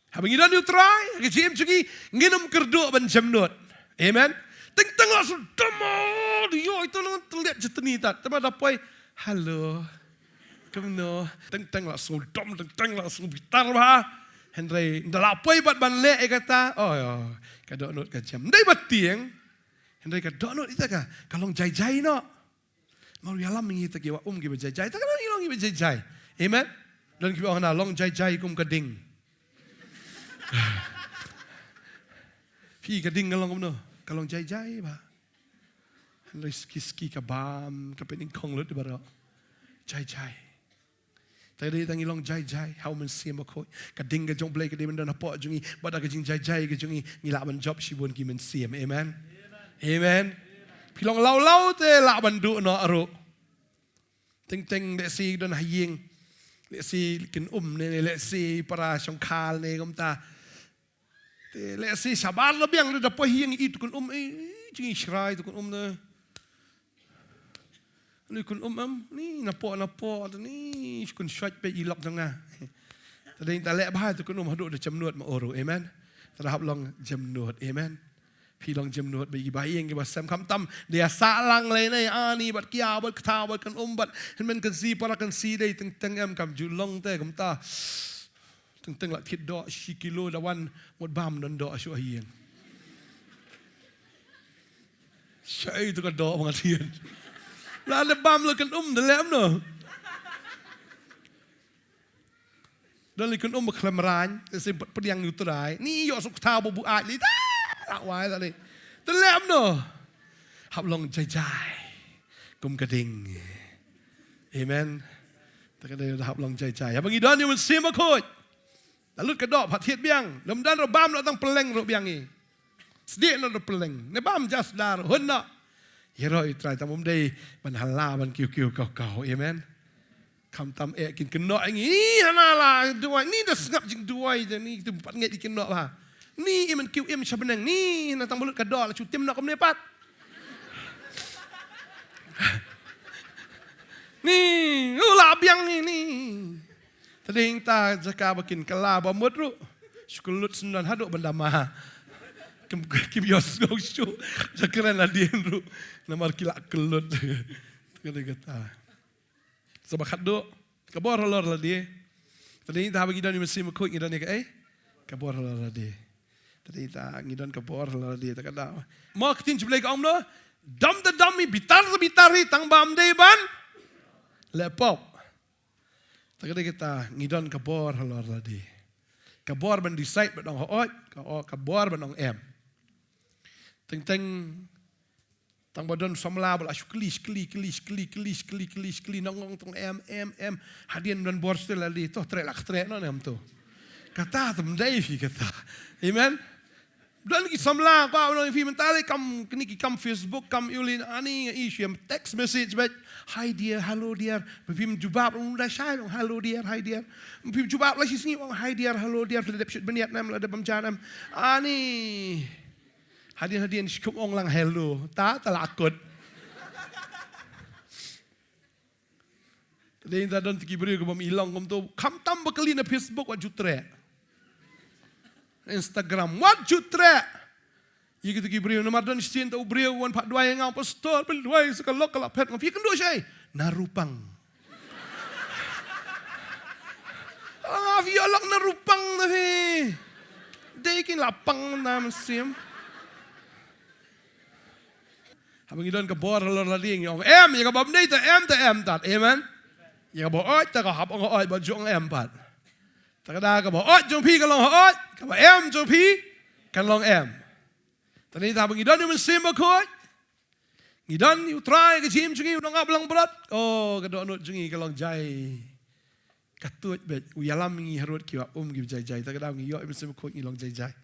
Habang idan you try, ke jim cugi nginum kerduk ban jam not. Amen. Teng langsung demo dia itu nang terlihat jeteni tak. Tema dapai halo. Kemno. Teng langsung dom teng langsung bitar bah. Henry ndalapai bat ban le kata. Oh ya, kadok not ka jam. Ndai batieng. Henry kadok not ita ka. Kalong jai-jai no. Mau yalam ngita ki wa ki jai-jai. Tak kan ilong ki jai-jai. Amen. Dan ki orang long jai-jai kum keding. Pi keding kalong no, kalong jai ba. Henry ski kabam, kapening kong lut bara. Jai. Tadi tangi long jai, how men see makoi. Keding ke jong play ke dia mendan apa jungi, pada ke jing jai ke jungi ngilak ban job si bun ki men see, amen. Amen. Pi long lau te lak ban du no aro. Teng le si dan haying. Le si kin ne le si para songkal ne gomta. Le si sabar lebiang le dapat hiang itu kun jingi shrai tu kun ne. Ni kun am ni napo ni kun shot pe ilok janga. Tadi ta le bah tu kun hadu de jamnuat ma oro amen. Terhap long jamnuat amen. Pi long jamnuat bagi bayi yang basam kam tam dia salang le nei ani bat kia bat kta bat kan bat men kan si para kan si dei teng am kam julong te kam ta teng lak thit do 10 kilo dawan mot bam dan do asu hiang. Syai tu ka do mangatian. La le bam le kan de lem no. Dan le kan beklemran se pediang yu trai. Ni yo sok ta bu ai li ta. Tak wai tadi. Telem no. Hab long jai. Kum keding. Amen. Tak ada hab long jai. Abang idan ni men sim akoi. Lalu kedok pat hiet biang. Lem dan robam lo tang peleng ro biang ni. Sedik no peleng. Ne bam jas dar hunna. Hero itrai tamum day ban hala ban kiu kau. Amen. Kam tam kin kenok ni hanala dua ni dah sengap jing dua je ni tu 4 nget dikenok bah. Ni iman kiu sabenang ni natang mulut kadol cutim nak kom nepat. Ni ulah biang ni. Tading ta jaka bakin kala bamut ru. Sukulut sendan haduk bandama. Kim yos go shu jakaran adien ru namar kilak kelut kata sabakat do kabor lor la dia tadi ta bagi dan mesti makut ngidan ni kabor lor la dia tadi ta ngidan kabor lor dia ta kada marketing jblek om no dam da dami bitari tang bam dei ban laptop ta kada kita ngidan kabor lor la dia kabor ban decide badong hoot kabor badong em Teng tang badan samla bala klis nongong tong em hadian dan borstel ali toh trek no nem tu kata tem dai fi kata amen dan ki samla ka no fi mentale kam kini ki kam Facebook kam ulin ani issue text message but hi dear hello dear bim jubab unda shai hello dear hi dear bim jubab la sini hi dear hello dear leadership beniat nam la da bam janam ani hadian syukur ong lang hello ta talakut tadi ta don tiki beri ko bam ilang kom tu kam tam bakali na Facebook wat jutre Instagram wat jutre iki tiki beri nomor don sin tu beri wan pak dua yang ngau pastor ben dua sekalok kalap pet ngam fikan do syai narupang violak narupang na fi dekin lapang nam sim Habang idon ka bor lor lading yung ya ka bam dei ta em tat amen ya ka bo oi ta ka hap ong oi ba jong em pat ta ka da ka bo oi jong pi ka long oi ka ba em jong pi kan long em ta ni ta habang idon yung sim ba ko idon you try ka jim jungi udang ablang berat ka do nut jungi ka long jai katut bet uyalam ngi harut ki wa gi jai ta ka da ngi yo im sim ko ngi long jai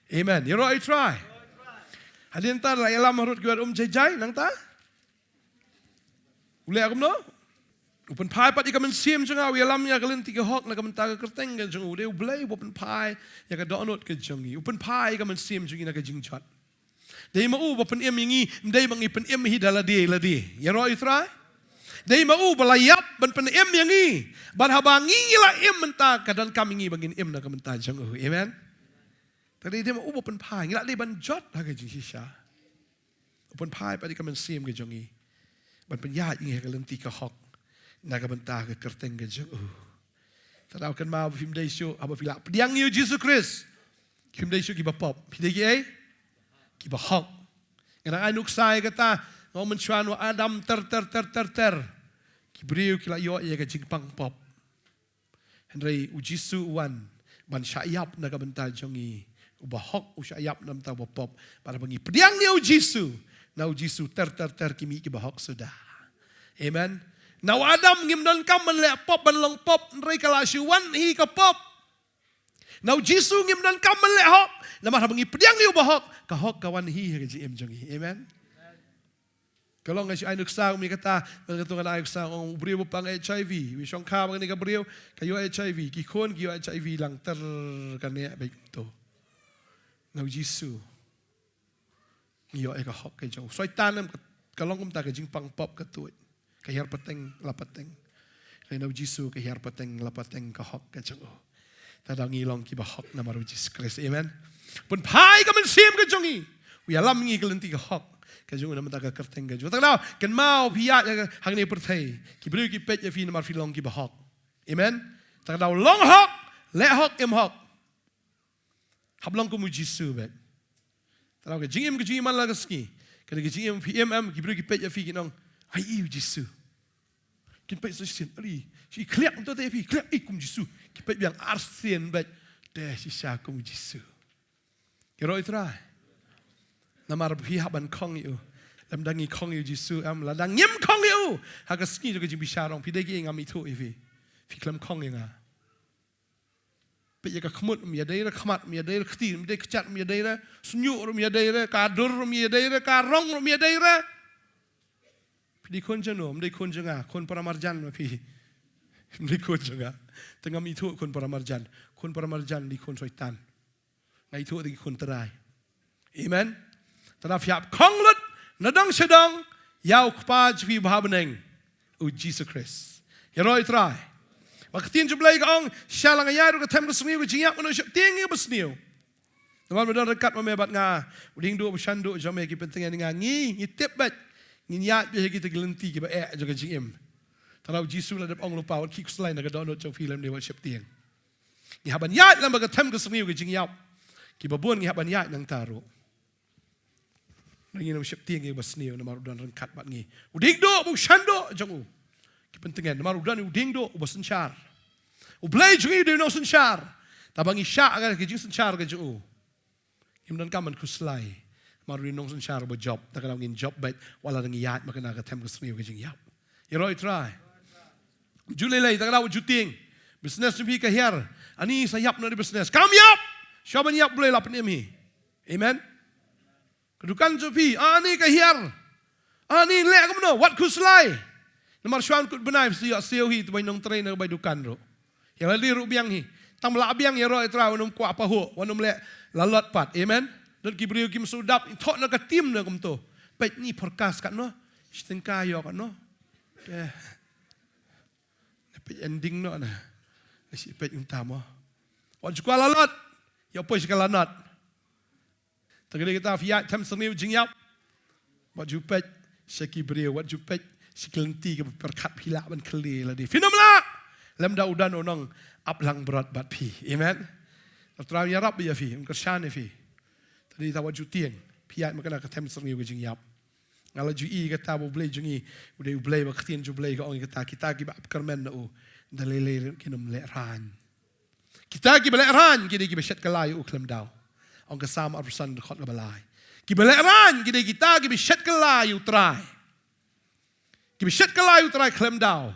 amen you right try Hadin tar la yalam harut guat jai nang ta. Ule akum no. Upen pai pat ikamen sim janga yalam ya kalen tiga hok na kamen ta kerteng kan jang ude ublai upen pai ya ka donot ke jangi. Upen pai ikamen sim jangi na ka jingchat. Dei ma u upen em ngi dei mangi pen em hi dala la di. Ya ro itra. Dei ma u balayap ban pen em ngi. Ban habangi la em menta kadan kami ngi bangin em na kamen ta jang. Amen. Tadi dia mau open pie, ngelak dia ban jot harga jisha. Open pie pada kamen sim ke jongi, ban penyat ingat ke lenti ke hok, naga bentah ke kerteng ke jong. Tadau kan mau film day show, apa filak pediang you Jesus Christ, film day show kiba pop, pidai kiba hok. Ngan anuk saya kata, ngau mencuan wa Adam ter, kibriu kila yo ia ke jingpang pop. Henry ujisu wan ban syayap naga bentah jongi. Ubahok usyayap nam ta pop para bangi pediang ni ujisu na ujisu ter kimi ki bahok sudah amen now Adam ngim don kam man le pop ban long pop rei kala syuan hi ka pop now jisu ngim don kam man le hok na mar bangi pediang ni ubahok ka hok kawan hi ji em jong hi amen kalau ngai ai nuk sa mi kata ketungan ai sa ong brio pang HIV wi song kha bang ni ka brio kayo HIV ki khon ki HIV lang ter kan ne baik to Nau Jisu, iyo eka hok kay jauh. Soy tanam kalong kumta ka jing pang pop katuit. Kahir pateng lapateng. Kay Nau Jisu kahir pateng lapateng ka hok kay jauh. Tadang ilong kiba hok na maru Jesus Christ. Amen. Pun pai ka man sim ka jongi. Uya lam ngi kalenti ka hok. Kay jauh na mata ka kerteng ka jauh. Tadang kan mau piyat ya hang ni pertai. Kibru ki pet ya fi na mar filong kiba hok. Amen. Tadang long hok, le hok em hok. Hablong ko mo Jisu bet. Tanaw ka jingim man la kaski. Kada ka jingim PMM gibro ki pet ya fi kinong ai iu Jisu. Kin pet so sin ali. Si klek to te fi klek ikum Jisu. Ki pet biang arsen bet de si sha ko mo Jisu. Kero itra. Namar fi haban kong yu. Lam dangi kong yu Jisu am la dang nyem kong yu. Ha ka ski jo ka jing bisharong fi de gi ngam itu fi. Fi klam kong nga. Ya ka kemut mi daerah khamat mi daerah khti mi daerah kechat mi daerah sunyu mi daerah kadur mi daerah karong mi daerah Di kon jano, mdai kon janga, kon paramarjan ma pi. Mdai kon janga. Tengah itu kon paramarjan di kon soitan. Ngai itu di kon terai. Amen. Tanah fiap konglut nadang sedang yau kpaj pi bahabeneng u Jesus Christ. Ya roi try. Waktin jublai ka ong syalang ayaru ka tem ka smiu ka jinyak mano syap tingi besniu. Naman medan rekat memebat nga uding do besyando jame ki pentingan nga ngi tip bat ngi nyat bi kita gelenti ki ba juga jim. Tanah Jesus la dep ong lupa wat kik selain ka download jong film ni wat syap ting. Ngi haban yat lam ka tem ka smiu ka jinyak. Ki babon ngi haban yat nang taro. Nangin syap ting ki besniu namar udan rekat bat ngi. Uding do besyando jong u. Ki pentingan namar udan uding do besensyar. Ublay jong i de no sensyar. Tabang isya ka ki jing sensyar ka jong u. Imdan kaman kuslay maru nong sun syar bo job takana ngin job bait wala nang yat makana ka tem kusniu ka jing yap iroi try julelai takana juting business ni ka her ani sayap na di business kam yap shaban yap boleh lap ni mi amen kedukan jupi ani ka her ani le kam no wat kuslay namar shwan kut benai siu hi tu bai nong trainer bai dukan ro yang li ru biang hi tam la biang iroi try wanum kwa pa ho wanum le lalot pat, amen. Dan kibriu kim sudap, thok na ka tim na kum to. Pet ni podcast kat no, setengah yo kat no. Pet ending no na. Si pet utama. Wan jukwa lalot, yo poi sekala not. Tagadi kita fiat tam seniu jingyap. Wat jupet sekibriu, wat jupet sekelenti ke perkat pila ban keli la di. Finomla. Lem da udan onong aplang berat bat pi, amen. Terang ya Rabbi ya fi, kersan fi. Tadi tahu jutiang, piat makana ketem sering juga jingyap. Ngala jui kata boleh jungi, udah boleh waktin jublay ke orang kita kiba kermen na dalile kinum leran. Kita kiba leran, kita kiba shet kelai uklem daw. Ang kasama arsan dekat kebalai. Kiba leran, kita kiba shet kelai utrai. Kiba shet kelai utrai klem daw.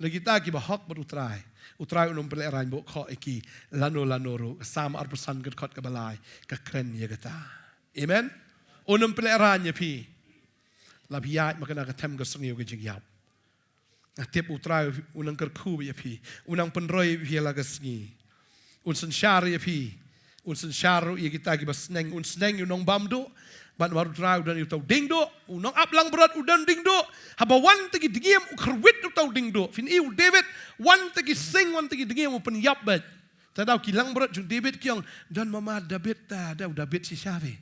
Lagi kita kiba hak berutrai. Utrai unum peleran bo kho eki lano ro sama arpusan ket khot kabalai ka kren ye kata amen unum peleran ye pi labiat makana ka tem ka sengeu ke jingyap tiap utrai unang kerku ye pi unang penroi pi la ka sngi un sensyar ye pi un sensyar ye kita ki basneng un sneng unong bamdo ban waru trai udan utau dingdo unong aplang berat udan dingdo haba wan tegi digiem ukrwit utau dingdo fin iu David wan tegi sing wan tegi digiem upen yap bat tadau kilang berat jung David kiong dan mama David ta da David si syave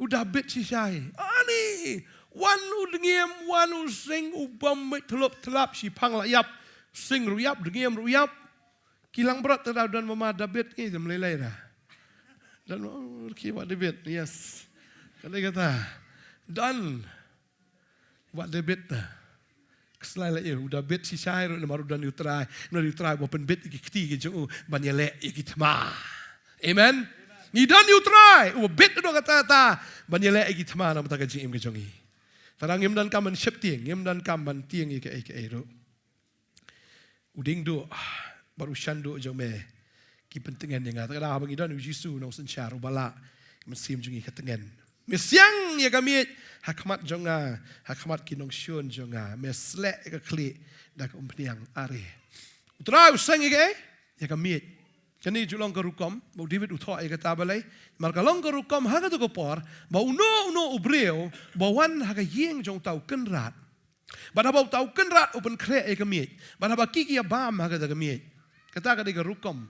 David si syai ani wan u digiem wan u sing u bam telap si pang la yap sing ruyap digiem ruyap kilang berat tadau dan mama David ni melelai dah. Dan buat David, yes. Kalau kata, dan buat David dah. Keselai lah ya, udah David si syair, maru dan utrai, bukan bet ikiti kejung, banyalek ikitma. Amen. Ni dan utrai, bet udah kata banyalek ikitma nama tak kejing kejongi. Tarang im dan kaman septieng, im dan kaman tieng ike ero. Uding do, baru syandu jong me. Ki pentingan yang ngata kada abang idan Yesus nong sensyar ubala mesim jungi ketengan mesyang ya kami hakmat jonga hakmat kinong syun jonga mesle ka kli dak umpniang are utra usang ige ya kami kani julong ka rukom mau David utho ay kata balay marka long ka rukom haga to por ba uno ubreo bawan haga yeng jong tau kenrat bana bau tau kenrat open kre ay kami bana ba kiki abam haga da kami kata ka de rukom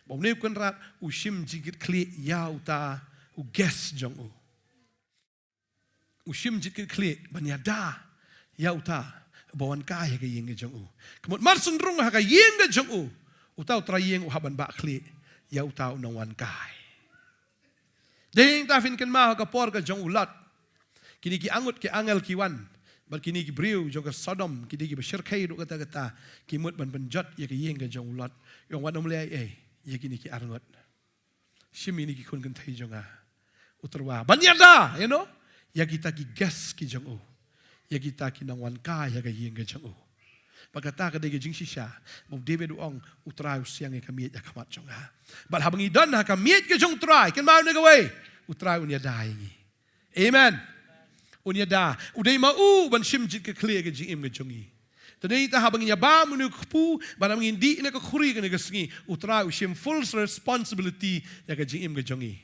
Bau ni kan rat usim jigit kli yau ta u gas jong u. Usim jigit kli banyada yau ta bawan kai ke yeng jong u. Kemut mar sundrung ha ka yeng jong u. Utau tra yeng u haban ba kli yau ta u wan kai. Ding ta fin kan ma ka por ka jong ulat. Kini ki angut ki angel ki wan. Bar kini ki briu jong ka Sodom kini ki besyirkai do kata kimut ban penjat ya ke yeng jong ulat. Yong wan mulai ya kini ki arngot shimi ni ki kun kan thai jonga utarwa banyada you know ya kita ki gas ki jong o ya kita ki nang wan ka ya ga yeng ga jong o pagkata ka de jing shisha mo David ong utrai siang e kamiet ya kamat jonga bal habangi dan ha kamiet ke jong trai kan mau ne ga we utrai unya dai amen unya da udai mau ban sim jit ke clear ke jim ke jongi tadai ta habang nya ba munu kpu ban mangin di ne ke khuri ke ne ke sngi utra usim full responsibility ya ke jim ke jongi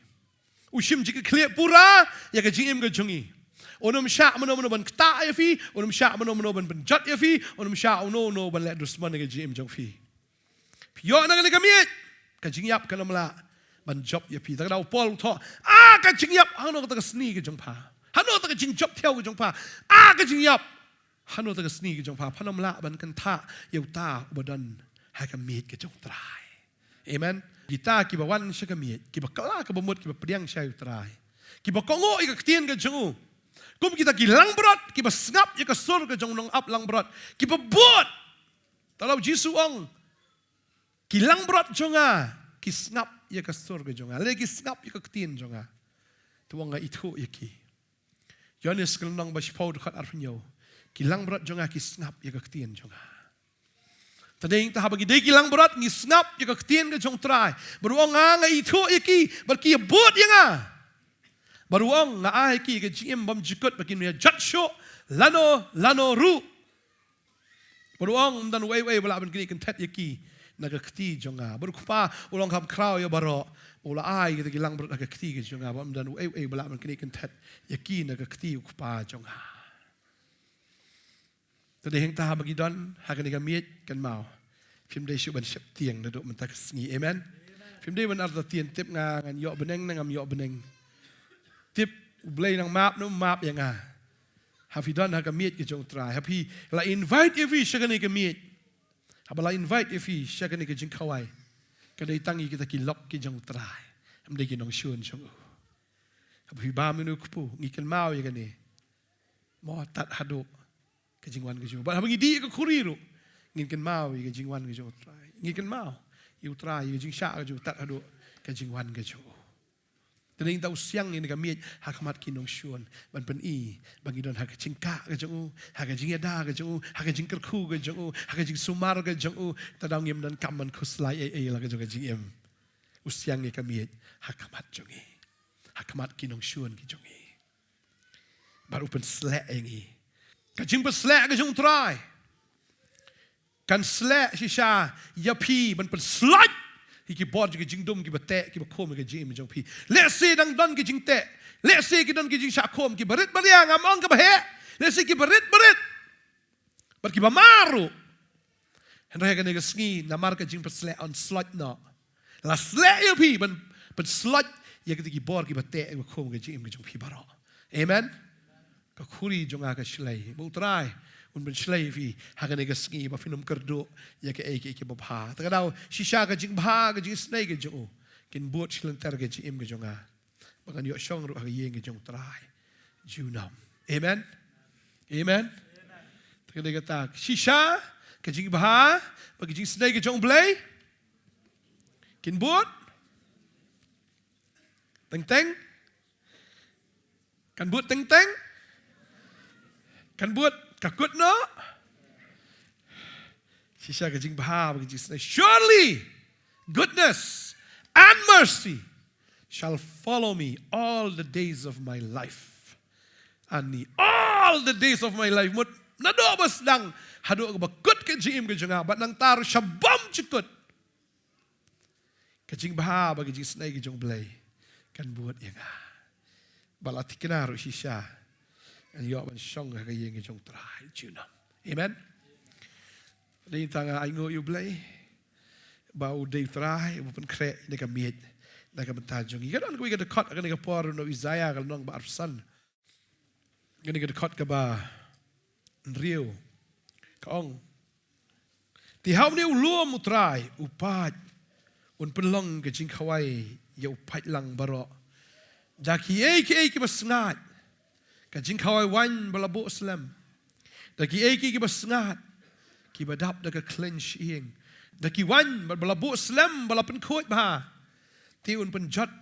usim jit ke clear pura ya ke jim ke jongi onum sha mano ban kta ya fi onum sha mano ban jat ya fi onum sha no ban le dusman ke jim jong fi yo na ke kamiet ka jing yap ka namla ban job ya pi ta dau pol tho ka jing yap hano ta ka sni ke jong pa hano ta ka jing job theo ke jong pa ka jing yap hano ta ka sni ke jong pa phanom la ban kan tha yeu ta ubadan ha ka miet ke jong trai amen kita ki ba wan sha ka miet ki ba kala ka ba mut ki ba priang sha yu trai ki ba kongo i ka tien ke jong kum kita ki lang brot ki ba ngap ya ka sur ke jong nong up lang brot ki ba bot talau jisu ong ki lang brot jonga ki ngap ya ka sur ke jonga le ki ngap ya ka tien jonga tuanga itu ya ki Yohanes kelong ba spau dekat arfinyo ki lang brot jonga ki ngap ya ka tien jonga tadeng ta habagi de ki lang brot ni ngap ya ka tien ke jong trai beruang nga itu ya ki bar ki bot ya nga baruang nga ai ki ke jim bam jikot bakin ya jatsho lano ru baruang dan wei bala ban kini kan tet ya ki naga kti jonga baru kupa ulang kam kraw ya baro ula ai ke gilang ber naga kti ke jonga bam dan wei bala ban kini kan tet ya ki naga kti kupa jonga tadi heng ta bagi don ha kan miet kan mau phim dei shu ban sep tiang na do man ta sngi amen phim dei ban ar tien tip nga ngan yo beneng ngam yo beneng tip blay nang map no map yang hafi don ha ka miet ke jong trai hapi la invite every shagani ka miet habala invite every shagani ke jing khawai ka dei tangi kita ki lok ki jong trai am dei ki nong shun jong hapi ba minu kupu ngiken mau ya kani mo tat hado ke jing wan ke jong ba habi di ka khuriru ngiken mau ya ke jing wan ke jong trai ngiken mau yu trai ya jing sha ke jong tat hado ke jing wan ke jong tading tau siang ini kami hakamat kinong syun ban pen I bagi don hak cingka ke jong hak jing ada ke jong hak jing kerku ke jong hak jing sumar ke jong tadang yem dan kaman kuslai la ke jong jing em usiang ni kami hakamat jongi hakamat kinong syun ke jongi baru pen slek ini ka jing pen slek ke jong try kan slek shisha yapi ban pen slek ki bod ki jing dum ki bate ki bakom ki jim jong pi let's say dang don ki jing te let's say ki don ki jing shakom ki barit baliang among ka bahe let's say ki barit bar ki bamaru henra ka ne sngi na mar ka jing persle on slot no la sle yo pi ban slot ya ki bod ki bate ki bakom ki jim jong pi baro amen ka khuri jonga ka shlai bo trai un ben shlai fi ha ka ne ka sngi ba finum kerdo ya ke ki ba bha ta dau shisha ka jing bha ka jing snai ke jo kin bot shlan tar ke jim ke jonga ba kan yo shong ru ha yeng ke jong trai junam amen ta ka ta shisha ka jing bha ba ka jing snai ke jong blai kin bot teng kan bot teng kan bot kakut no shisha ka jing bha ba jing surely goodness and mercy shall follow me all the days of my life ani all the days of my life mut nado bas dang hado ba kut ke jim ke jonga ba nang tar shabam chikut ka jing bha ba jing snai ke jong blai kan buat yang bala tikna ru shisha and yo ban shong ka yeng jong trai chuna amen dei tanga ai ngo yu blai bau dei trai bu pen kre ne ka miet na ka banta jong ga don ko ga de khot ga ne ka por no Isaiah ga nong ba arsan ga ne ga de khot ka ba rio ka ong ti hau ne luom utrai upat un pelong ga jing khawai yo pat lang baro jaki ki basngat ka jing khawai wan balabo slam daki ki basngat ki badap da ka clench ing daki wan balabo slam balapen khot ba ti un pen jot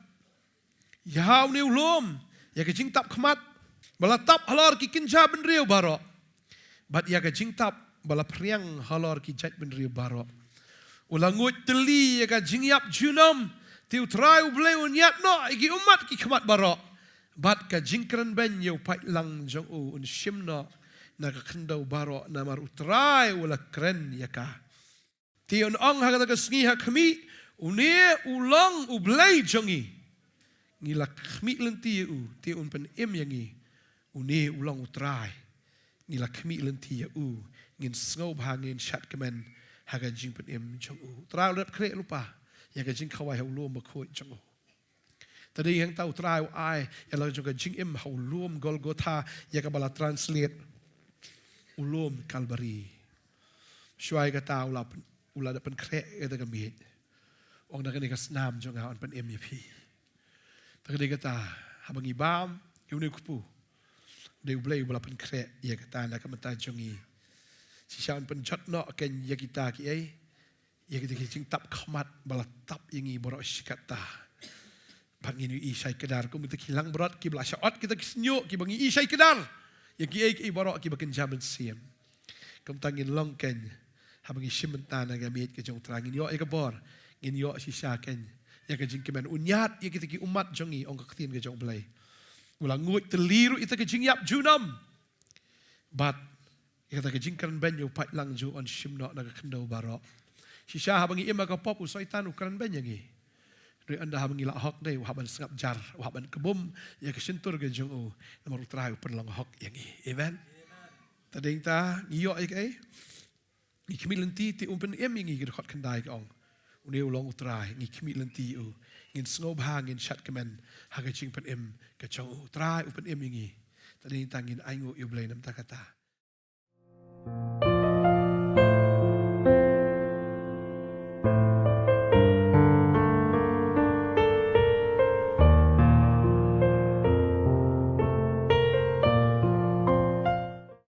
yau ne ulom ya ka jing tap khmat balatap halor ki kinja ben riu baro bat ya ka jing tap balapriang halor ki jat ben riu baro ulangut teli ya ka jing yap junam ti utrai ublei unyat no iki umat ki khmat baro Bat ka jingkran ben yo pai lang jong u un shimno na ka khandau baro na mar utrai ula kren yaka. Ti on ong ha ka sngi ha khmi une ulang u blai jongi. Ngila khmi lenti u ti un pen em yangi une ulang utrai. Ngila khmi lenti u ngin sngau bha ngin shat kemen ha ka jing pen em jong u. Tra lep kre lupa ya ka jing khawai ha ulom ba khoi jong u. Tadi yang tahu try ai ya la juga jing im ha ulom Golgotha ya ka bala translate ulom Kalbari. Shuai ka tahu ula dapat kre eta ka mit. Ong na ka snam jong ha on pen MVP. Tadi kata habang ibam yuni kupu. De ublay bala pen kre ya kata na ka mata jongi. Si shan pen jot no ken ya kita ki ai. Ya kita jing tap khamat bala tap yangi borok sikata. Bangin isai kedar ko kita hilang berat ki bela syaot kita kisnyo ki bangi isai kedar ya ki borok ki bakin jaman siam kam tangin longken habangi simenta na gamit ke jong trangin yo ka bor ngin yo sisa ken ya ka jing kemen unyat ya kita ki umat jongi ong ka tin ke jong blai ulang ngut teliru ita ke jing yap junam bat ya ka jing kan ben yo pat lang ju on simno na ka kendo barok sisa habangi ima ka pop usaitan ukran ben yangi anda habang ila hok dai wahaban sengap jar wahaban kebum ya kesentur ke jong o nomor terakhir perlang hok yang amen tading ta ngiyo ai ni kemilenti ti umpen em ngi ge hot kendai ong uni ulong utrai ni kemilenti u ngin snob hangin chat kemen haga ching pen em ke jong o trai umpen em ngi tading ta ngin aingo yu blai nam ta kata